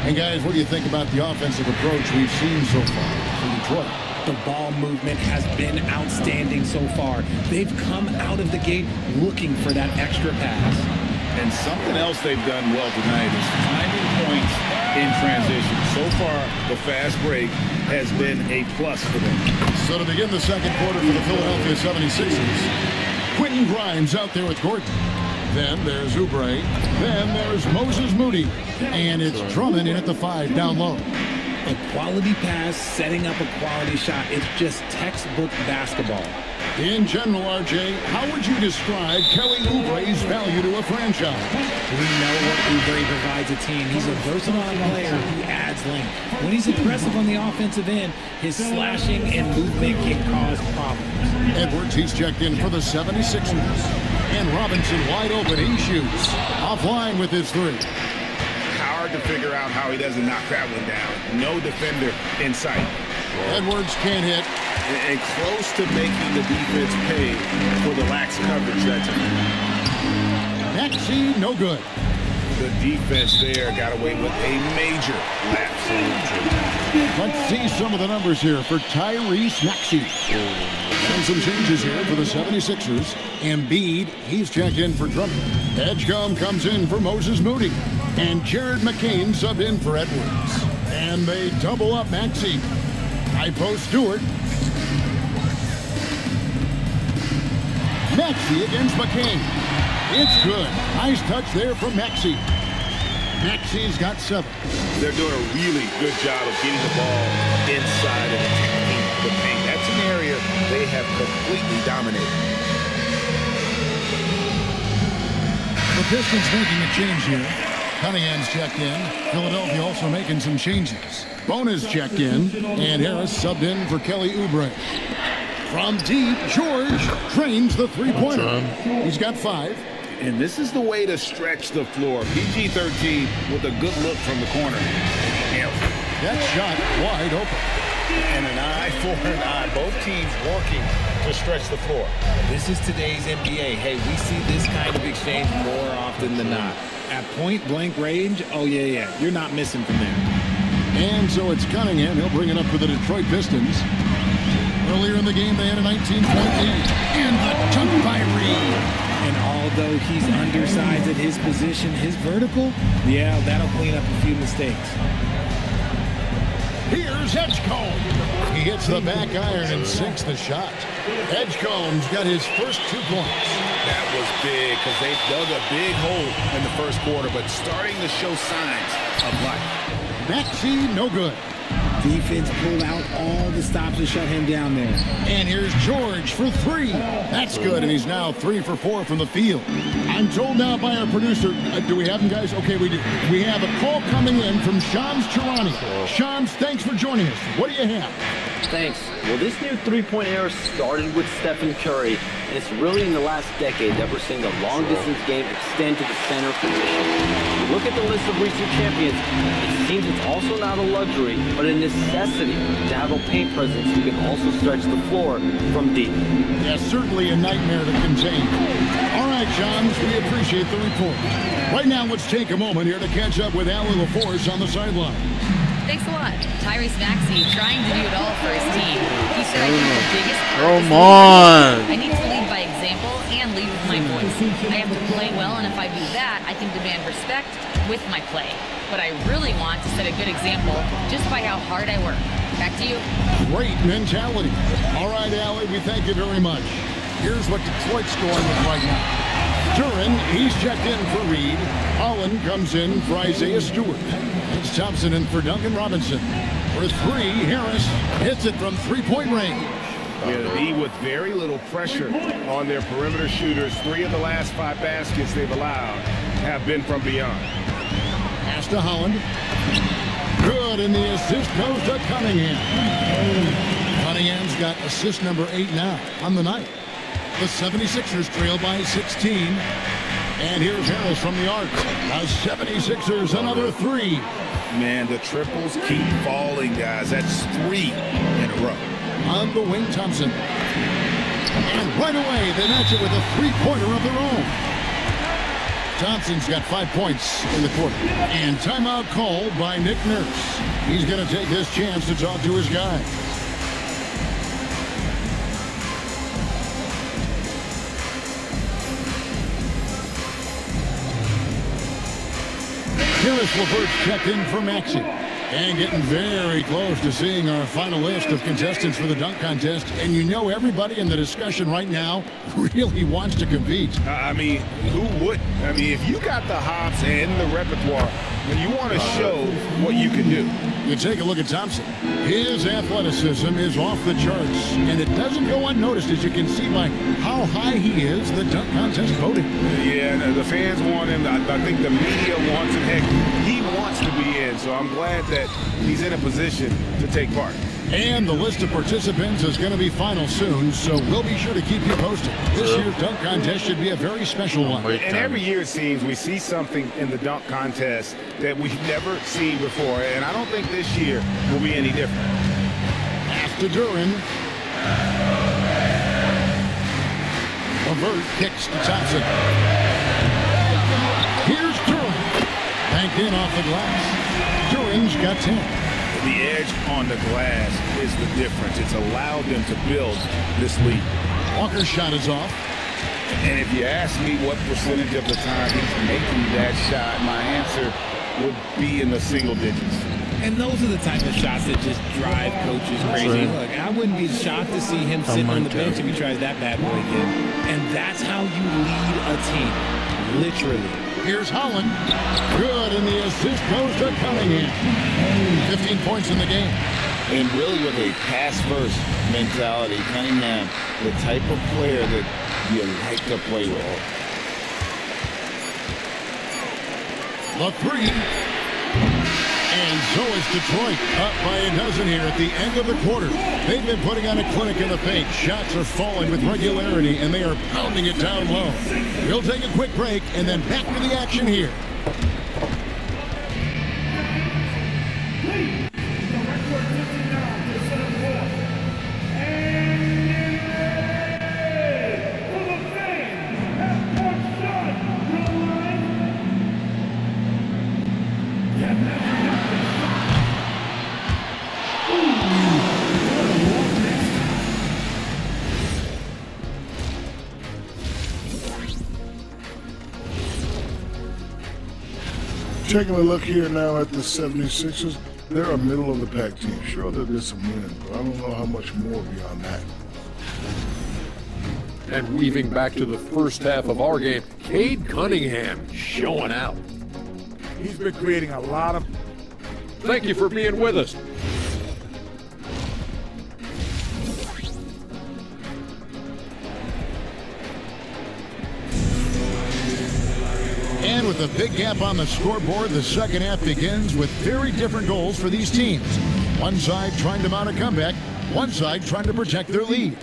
And guys, what do you think about the offensive approach we've seen so far for Detroit? The ball movement has been outstanding so far. They've come out of the gate looking for that extra pass. And something else they've done well tonight is finding points in transition. So far, the fast break has been a plus for them. So to begin the second quarter for the Philadelphia 76ers, Quentin Grimes out there with Gordon. Then there's Oubre. Then there's Moses Moody. And it's Drummond in at the 5 down low. A quality pass, setting up a quality shot. It's just textbook basketball. In general, RJ, how would you describe Kelly Oubre's value to a franchise? We know what Oubre provides a team. He's a versatile player who adds length. When he's aggressive on the offensive end, his slashing and movement can cause problems. Edwards, he's checked in for the 76ers. And Robinson wide open. He shoots. Offline with his three. Hard to figure out how he doesn't knock that one down. No defender in sight. Edwards can't hit. And close to making the defense pay for the lax coverage that time. Maxey, no good. The defense there got away with a major lapse. Let's see some of the numbers here for Tyrese Maxey. And some changes here for the 76ers. Embiid, he's checked in for Drummond. Edgecombe comes in for Moses Moody. And Jared McCain subbed in for Edwards. And they double up Maxey. High post Stewart. Maxey against McCain. It's good. Nice touch there from Maxey. Maxey's got 7. They're doing a really good job of getting the ball inside and attacking the paint. That's an area they have completely dominated. The Pistons making a change here. Cunningham's checked in. Philadelphia also making some changes. Bona's checked in. And Harris subbed in for Kelly Oubre. From deep, George drains the three-pointer. He's got 5. And this is the way to stretch the floor. PG-13 with a good look from the corner. That shot wide open. And an eye for an eye. Both teams working to stretch the floor. This is today's NBA. Hey, we see this kind of exchange more often than not. At point-blank range, oh, yeah. You're not missing from there. And so it's Cunningham. He'll bring it up for the Detroit Pistons. Earlier in the game, they had a 19-point lead. And the dunk by Reed. And although he's undersized at his position, his vertical, yeah, that'll clean up a few mistakes. Here's Edgecombe. He hits the back iron and sinks the shot. Edgecombe's got his first 2 points. That was big because they dug a big hole in the first quarter, but starting to show signs of life. Maxey, no good. Defense pulled out all the stops to shut him down there. And here's George for 3. That's good, and he's now 3 for 4 from the field. I'm told now by our producer, do we have him, guys? Okay, we do. We have a call coming in from Shams Charania. Shams, thanks for joining us. What do you have? Thanks. Well, this new three-point era started with Stephen Curry, and it's really in the last decade that we're seeing the long-distance game extend to the center position. If you look at the list of recent champions, it seems it's also not a luxury, but a necessity to have a paint presence who can also stretch the floor from deep. Yeah, certainly a nightmare to contain. All right, Shams, we appreciate the report. Right now, let's take a moment here to catch up with Allie LaForce on the sideline. Thanks a lot. Tyrese Maxey trying to do it all for his team. He said, I think the biggest part Come on. I need to lead by example and lead with my voice. I have to play well, and if I do that, I can demand respect with my play. But I really want to set a good example just by how hard I work. Back to you. Great mentality. All right, Allie, we thank you very much. Here's what Detroit's scoring with right now. Duran, he's checked in for Reed. Holland comes in for Isaiah Stewart. It's Thompson in for Duncan Robinson. For 3, Harris hits it from three-point range. Yeah, with very little pressure on their perimeter shooters. 3 of the last 5 baskets they've allowed have been from beyond. Pass to Holland. Good, and the assist goes to Cunningham. Cunningham's got assist number 8 now on the night. The 76ers trail by 16. And here's Harris from the arc. The 76ers, another three. Man, the triples keep falling, guys. That's 3 in a row. On the wing, Thompson. And right away, they match it with a three-pointer of their own. Thompson's got 5 points in the quarter. And timeout called by Nick Nurse. He's going to take this chance to talk to his guy. Caris LeVert checked in for Maxey. And getting very close to seeing our final list of contestants for the dunk contest. And you know everybody in the discussion right now really wants to compete. I mean, who wouldn't? I mean, if you got the hops and the repertoire, you want to show what you can do. You take a look at Thompson. His athleticism is off the charts, and it doesn't go unnoticed, as you can see by how high he is the dunk contest voting. Yeah, the fans want him. I think the media wants him. Heck, he wants to be in, so I'm glad that he's in a position to take part. And the list of participants is going to be final soon, so we'll be sure to keep you posted. This year's dunk contest should be a very special one. And every year it seems we see something in the dunk contest that we've never seen before, and I don't think this year will be any different. After Duran. LeVert kicks to Thompson. Here's Duran. Banked in off the glass. Duran's got 10. The edge on the glass is the difference. It's allowed them to build this lead. Walker's shot is off. And if you ask me what percentage of the time he's making that shot, my answer would be in the single digits. And those are the type of shots that just drive coaches crazy. Look, I wouldn't be shocked to see him sitting on the bench if he tries that bad boy again. And that's how you lead a team, literally. Here's Holland. Good, and the assist goes to Cunningham. 15 points in the game. And really with a pass-first mentality, Cunningham, the type of player that you like to play with. The three. And so is Detroit, up by a dozen here at the end of the quarter. They've been putting on a clinic in the paint. Shots are falling with regularity, and they are pounding it down low. We'll take a quick break, and then back to the action here. Taking a look here now at the 76ers, they're a middle-of-the-pack team. Sure, there's some wins, but I don't know how much more beyond that. And weaving back to the first half of our game, Cade Cunningham showing out. He's been creating a lot of... Thank you for being with us. And with a big gap on the scoreboard, the second half begins with very different goals for these teams. One side trying to mount a comeback, one side trying to protect their lead.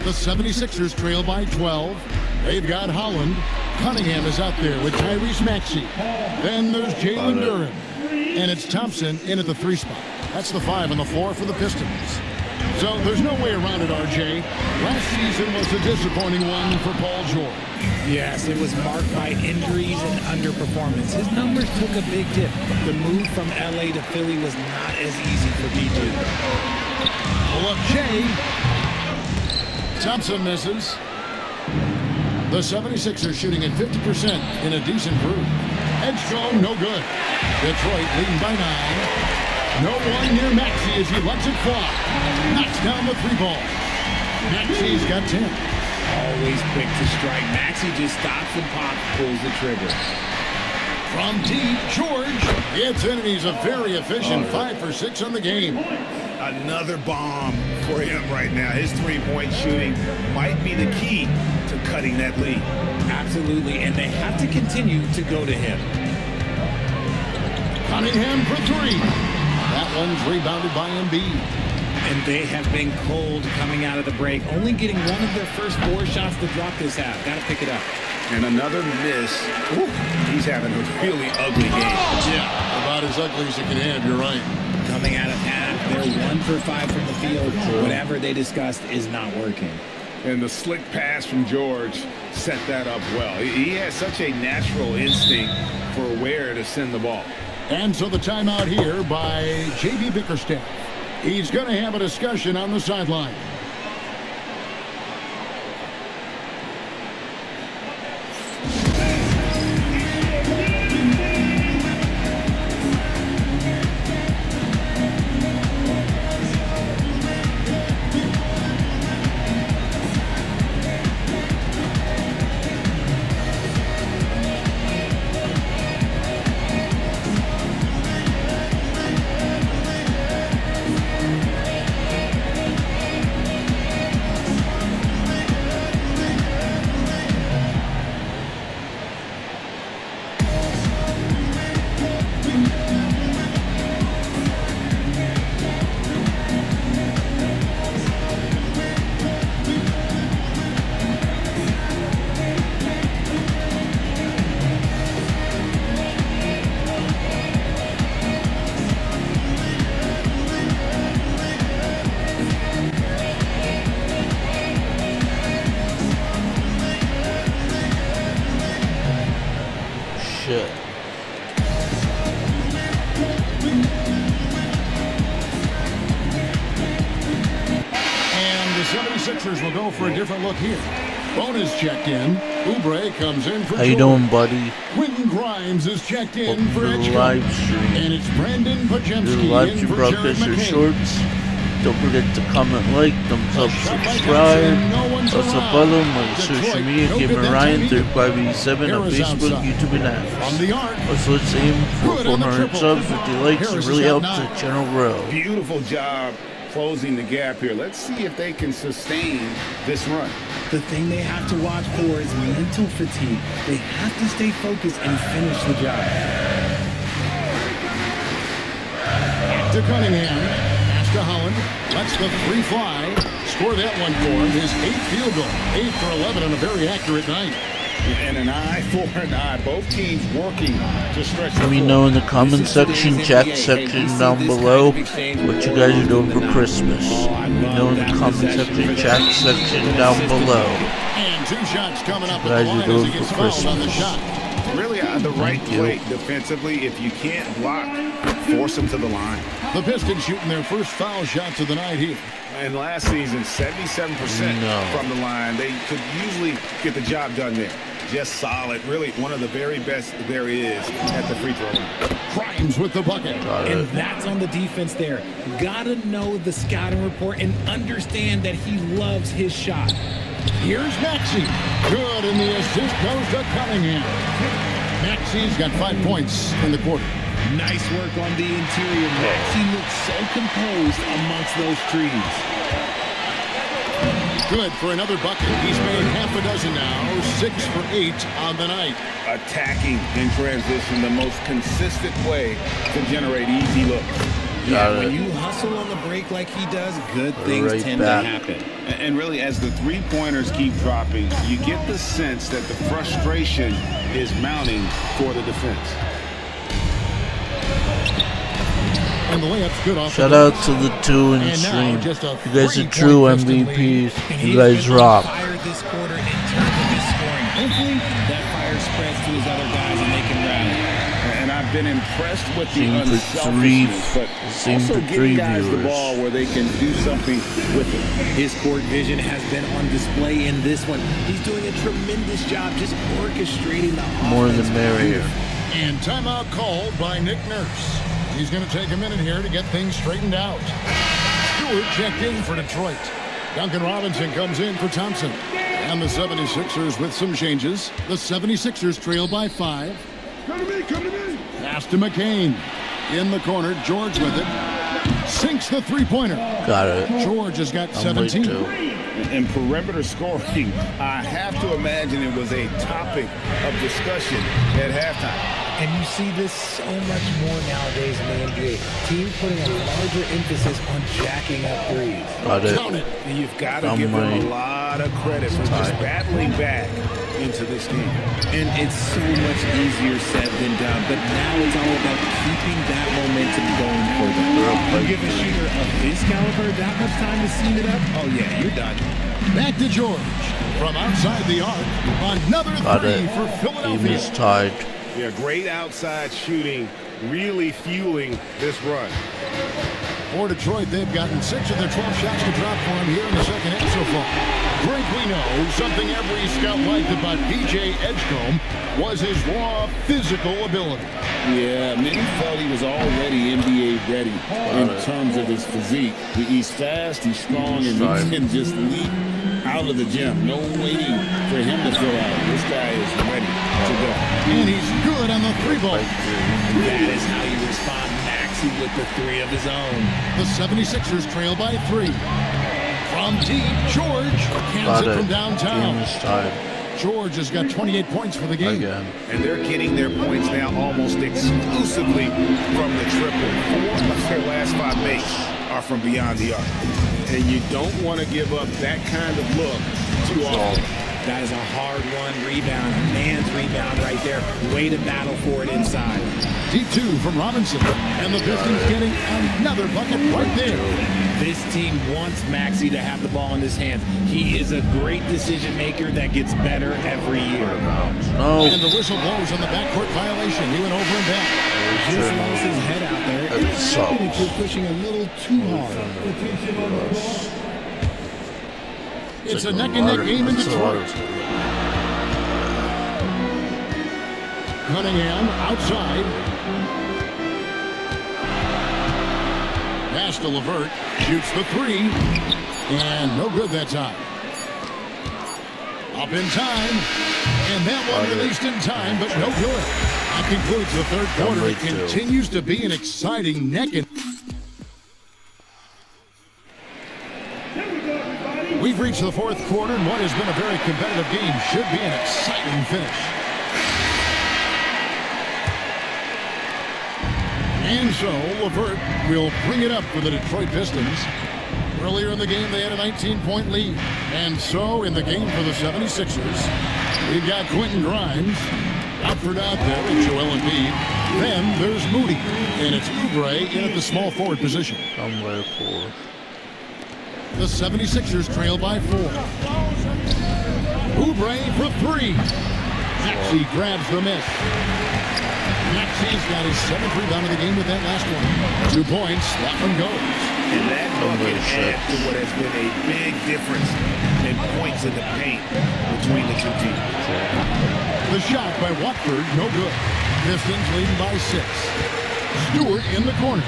The 76ers trail by 12. They've got Holland. Cunningham is out there with Tyrese Maxey. Then there's Jalen Duran. And it's Thompson in at the 3 spot. That's the 5 on the floor for the Pistons. So there's no way around it, RJ. Last season was a disappointing one for Paul George. Yes, it was marked by injuries and underperformance. His numbers took a big dip. The move from LA to Philly was not as easy for PG. Pull up Jay. Thompson misses. The 76ers shooting at 50% in a decent groove. Edge throw, no good. Detroit leading by 9. No one near Maxey as he lets it fly. Knocks down the 3 ball. Maxey's got 10. Always quick to strike. Maxey just stops and pops, pulls the trigger. From deep, George. Gets in, and he's a very efficient 5 for 6 on the game. Another bomb for him right now. His 3-point shooting might be the key to cutting that lead. Absolutely, and they have to continue to go to him. Cunningham for 3. That one's rebounded by Embiid. And they have been cold coming out of the break, only getting one of their first 4 shots to drop this half. Got to pick it up. And another miss. Ooh, he's having a really ugly game. Yeah, about as ugly as it can have, you're right. Coming out of half, they're 1 for 5 from the field. Whatever they discussed is not working. And the slick pass from George set that up well. He has such a natural instinct for where to send the ball. And so the timeout here by J.B. Bickerstaff. He's going to have a discussion on the sideline. Shit. And the 76ers will go for a different look here. Bonus checked in. Oubre comes in for How you doing, buddy? Quentin Grimes is checked in Welcome for to the Edgecombe. live stream. And it's Brandon Pajemski Live in stream for broadcast Jared your McCain. shorts. Don't forget to comment, like, thumbs up, subscribe. Also follow my social media, Gamer Ryan 3587 on Facebook, YouTube, and apps. Also, let's aim for 400 subs. 50 likes. It really helps the channel grow. Beautiful job closing the gap here. Let's see if they can sustain this run. The thing they have to watch for is mental fatigue. They have to stay focused and finish the job. To Cunningham. To Holland, lets the 3 fly, score that one for him, his 8th field goal, 8 for 11 on a very accurate night. And an eye for an eye, both teams working to stretch. Let me know in the comment section, chat section down below, what you guys are doing for Christmas. Let me know in the comment section, chat section down below. And 2 shots coming up What at the you guys line are as he doing gets for fouled on the Christmas. shot. Really the right Thank you. play defensively. If you can't block, force them to the line. The Pistons shooting their first foul shots of the night here. And last season, 77% from the line. They could usually get the job done there. Just solid. Really one of the very best there is at the free throw line. Grimes with the bucket. And that's on the defense there. Gotta know the scouting report and understand that he loves his shot. Here's Maxey. Good, and the assist goes to Cunningham. Maxey's got 5 points in the quarter. Nice work on the interior. Maxey looks so composed amongst those trees. Good for another bucket. He's made half a dozen now, 6 for 8 on the night. Attacking in transition, the most consistent way to generate easy looks. Yeah, when you hustle on the break like he does, good things tend to happen. And really, as the three-pointers keep dropping, you get the sense that the frustration is mounting for the defense. And the layup's good off. Shout out to the 2 in stream. You guys are true MVPs. You guys rock. Fire this quarter in terms of his scoring. Hopefully, that fire spreads to his other guys and they can rally. And I've been impressed with the Same for unselfishness, but also three getting guys the viewers. ball where they can do something with it. His court vision has been on display in this one. He's doing a tremendous job just orchestrating the More offense. the merrier. And timeout called by Nick Nurse. He's going to take a minute here to get things straightened out. Stewart checked in for Detroit. Duncan Robinson comes in for Thompson. And the 76ers with some changes. The 76ers trail by 5. Come to me, come to me. Pass to McCain. In the corner, George with it. Sinks the three-pointer. Got it. George has got I'm late 17. too. And perimeter scoring, I have to imagine it was a topic of discussion at halftime. And you see this so much more nowadays in the NBA. Teams putting a larger emphasis on jacking up threes. Got it. Count it. And you've got to I'm give them a late. lot of credit for just battling back into this game. And it's so much easier said than done, but now it's all about keeping that momentum going for them. You give a shooter of his caliber that much time to seam it up, oh yeah, you're done. Back to George. From outside the arc, another three for Philadelphia. Game is tied. Yeah, great outside shooting, really fueling this run. For Detroit, they've gotten 6 of their 12 shots to drop for him here in the second half so far. Greg, we know something every scout liked about DJ Edgecombe was his raw physical ability. Yeah, many felt he was already NBA ready in terms of his physique. He's fast, he's strong, and he can just leap out of the gym. No waiting for him to fill out. This guy is ready to go. And he's good on the 3-ball. That is how you respond. Maxey with the 3 of his own. The 76ers trail by 3. From deep, George cans it from downtown. George has got 28 points for the game. And they're getting their points now almost exclusively from the triple. 4 of their last 5 makes are from beyond the arc. And you don't want to give up that kind of look too often. That is a hard-won rebound, a man's rebound right there. Way to battle for it inside. Deep 2 from Robinson. And the Pistons getting another bucket right there. This team wants Maxey to have the ball in his hands. He is a great decision maker that gets better every year. And the whistle blows on the backcourt violation. He went over and back. Just lost his head out there. Even if you're pushing a little too hard. It's a neck-and-neck game in Detroit. Cunningham outside. Pass to LeVert. Shoots the 3. And no good that time. Up in time. And that one released in time, but no good. That concludes the third quarter. It continues to be an exciting neck-and-neck. We've reached the fourth quarter, and what has been a very competitive game should be an exciting finish. And so, LeVert will bring it up for the Detroit Pistons. Earlier in the game, they had a 19-point lead. And so, in the game for the 76ers, we've got Quentin Grimes, Outford out there, and Joel Embiid. Then there's Moody, and it's Oubre in at the small forward position. Somewhere 4. The 76ers trail by 4. Oubre for 3. Maxey grabs the miss. Maxey's got his 7th rebound of the game with that last one. 2 points, that one goes. And that bucket adds to what has been a big difference in points in the paint between the two teams. The shot by Watford, no good. Pistons leading by 6. Stewart in the corner.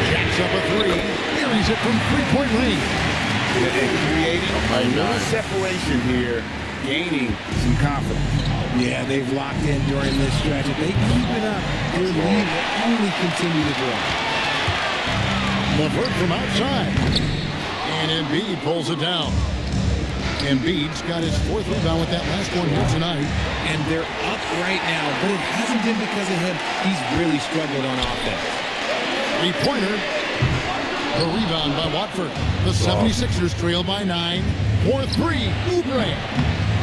Jacks up a 3. Buries it from 3-point range. And creating a little separation here, gaining some confidence. Yeah, they've locked in during this stretch. If they keep it up, their lead will only continue to grow. LeVert from outside. And Embiid pulls it down. Embiid's got his 4th rebound with that last one here tonight. And they're up right now, but it hasn't been because of him. He's really struggled on offense. 3-pointer. The rebound by Watford. The 76ers trail by 9. 4-3. Oubre.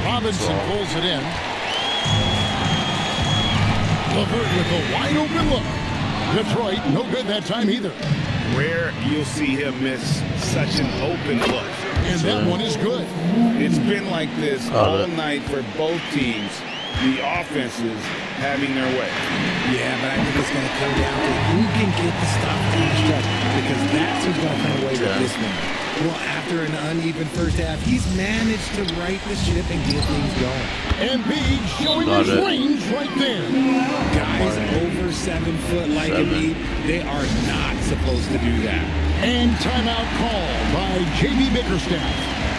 Robinson pulls it in. LeVert with a wide open look. Detroit, no good that time either. Rare you'll see him miss such an open look. And that one is good. It's been like this all night for both teams. The offenses having their way. Yeah, but I think it's going to come down to who can get the stop down the stretch, because that's who's going to come away with this one. Well, after an uneven first half, he's managed to right the ship and get things going. Embiid showing his range right there. Guys over 7 foot like Embiid, they are not supposed to do that. And timeout call by J.B. Bickerstaff.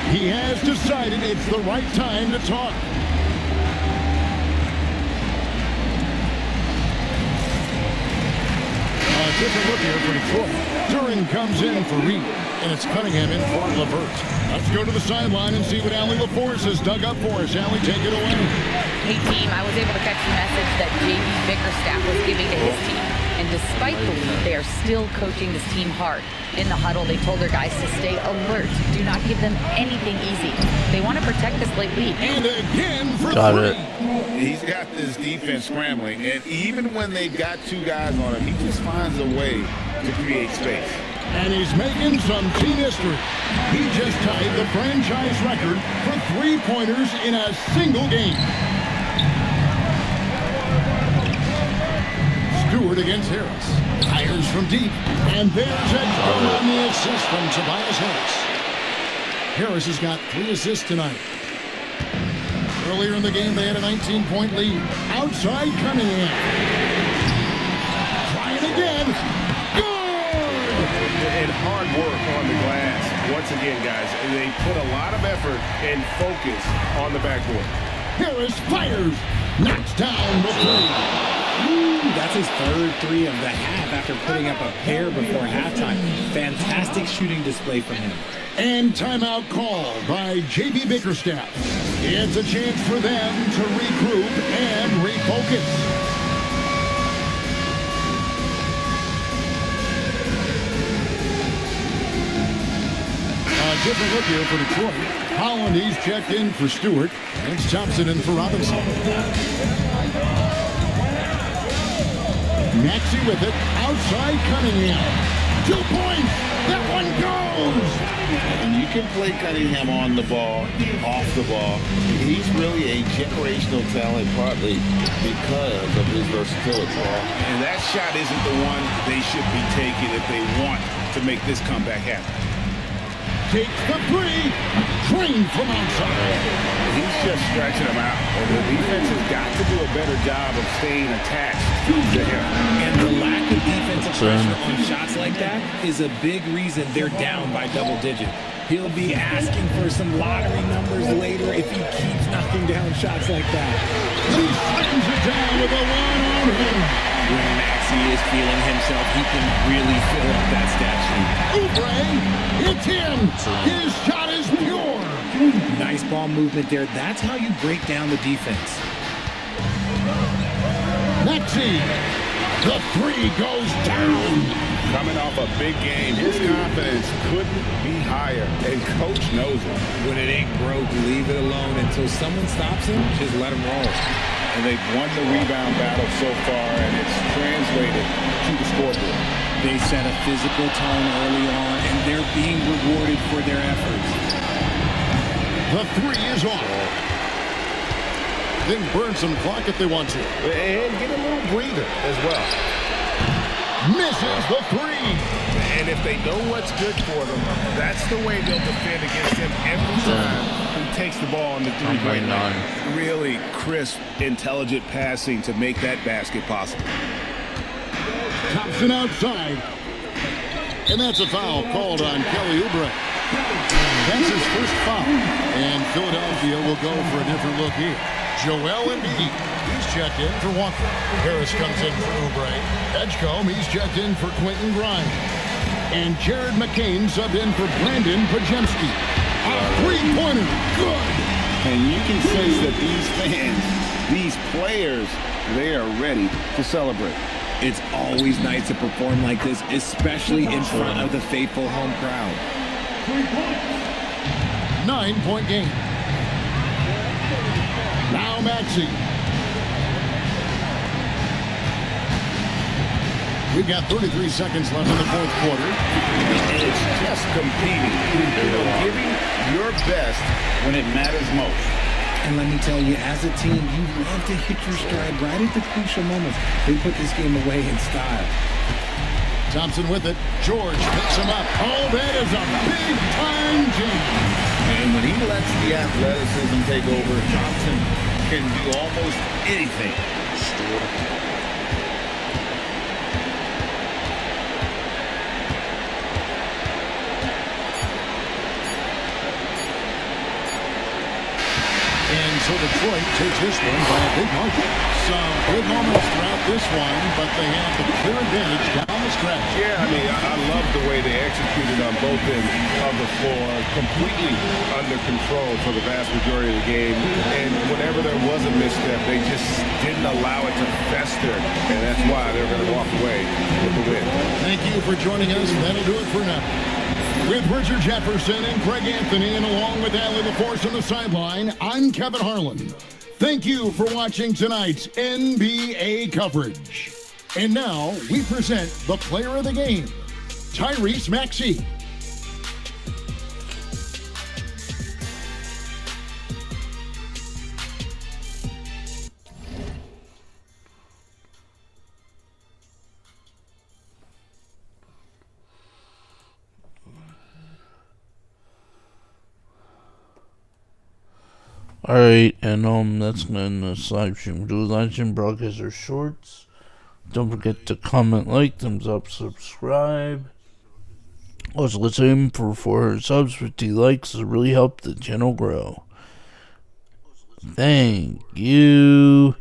He has decided it's the right time to talk. Different look here for Detroit. Duran comes in for Reed, and it's Cunningham in for LeVert. Let's go to the sideline and see what Allie LaForce has dug up for us. Allie, take it away. Hey, team, I was able to catch the message that J.B. Bickerstaff was giving to his team. And And despite the lead, they are still coaching this team hard. In the huddle, they told their guys to stay alert. Do not give them anything easy. They want to protect this late lead. And again for Got three. it. He's got this defense scrambling, and even when they've got two guys on him, he just finds a way to create space. And he's making some team history. He just tied the franchise record for three-pointers in a single game. Stewart against Harris. Fires from deep. And there's a goal on the assist from Tobias Harris. Harris has got 3 assists tonight. Earlier in the game, they had a 19-point lead. Outside Cunningham. Trying again. And hard work on the glass. Once again, guys, they put a lot of effort and focus on the backboard. Harris fires. Knocks down the three. That's his third 3 of the half after putting up a pair before halftime. Fantastic shooting display from him. And timeout called by J.B. Bickerstaff. It's a chance for them to regroup and refocus. A different look here for Detroit. Holland, he's checked in for Stewart. And it's Thompson in for Robinson. Maxey with it. Outside Cunningham. 2 points. That one goes. And you can play Cunningham on the ball, off the ball. He's really a generational talent, partly because of his versatility. And that shot isn't the one they should be taking if they want to make this comeback happen. Takes the 3. Train from outside. He's just stretching them out. The defense has got to do a better job of staying attached to him. And the lack of defensive pressure on shots like that is a big reason they're down by double digit. He'll be asking for some lottery numbers later if he keeps knocking down shots like that. He slams it down with a one-on-one. When Maxey is feeling himself, he can really fill up that stat sheet. Oubre, it's him. His shot is pure. Nice ball movement there. That's how you break down the defense. Maxey, the 3 goes down. Coming off a big game, his confidence couldn't be higher, and coach knows it. When it ain't broke, leave it alone until someone stops him. Just let him roll. And they've won the rebound battle so far, and it's translated to the scoreboard. They set a physical tone early on, and they're being rewarded for their efforts. The 3 is off. Then burn some clock if they want to. And get a little breather as well. Misses the 3. And if they know what's good for them, that's the way they'll defend against him every time he takes the ball in the 3-point line. Really crisp, intelligent passing to make that basket possible. Thompson outside. And that's a foul called on Kelly Oubre. That's his first foul. And Philadelphia will go for a different look here. Joel Embiid, he's checked in for Walker. Harris comes in for Oubre. Edgecombe, he's checked in for Quentin Grimes. And Jared McCain subbed in for Brandon Pajemski. A 3-pointer, good. And you can sense that these fans, these players, they are ready to celebrate. It's always nice to perform like this, especially in front of the faithful home crowd. 9-point game. Now Maxey. We've got 33 seconds left in the fourth quarter. And it's just competing. Giving your best when it matters most. And let me tell you, as a team, you love to hit your stride right at the crucial moments. They put this game away in style. Thompson with it. George picks him up. Oh, that is a big-time jam. And when he lets the athleticism take over, Thompson can do almost anything. And so Detroit takes this one by a big margin. Some big moments throughout this one, but they have the clear advantage down the stretch. Yeah, I mean, I love the way they executed on both ends of the floor, completely under control for the vast majority of the game. And whenever there was a misstep, they just didn't allow it to fester. And that's why they're going to walk away with the win. Thank you for joining us. That'll do it for now. With Richard Jefferson and Greg Anthony, and along with Allie LaForce on the sideline, I'm Kevin Harlan. Thank you for watching tonight's NBA coverage. And now we present the player of the game, Tyrese Maxey. Alright, and that's gonna end this live stream. Do the live stream broadcast or shorts. Don't forget to comment, like, thumbs up, subscribe. Also, let's aim for 400 subs, 50 likes. It really helped the channel grow. Thank you.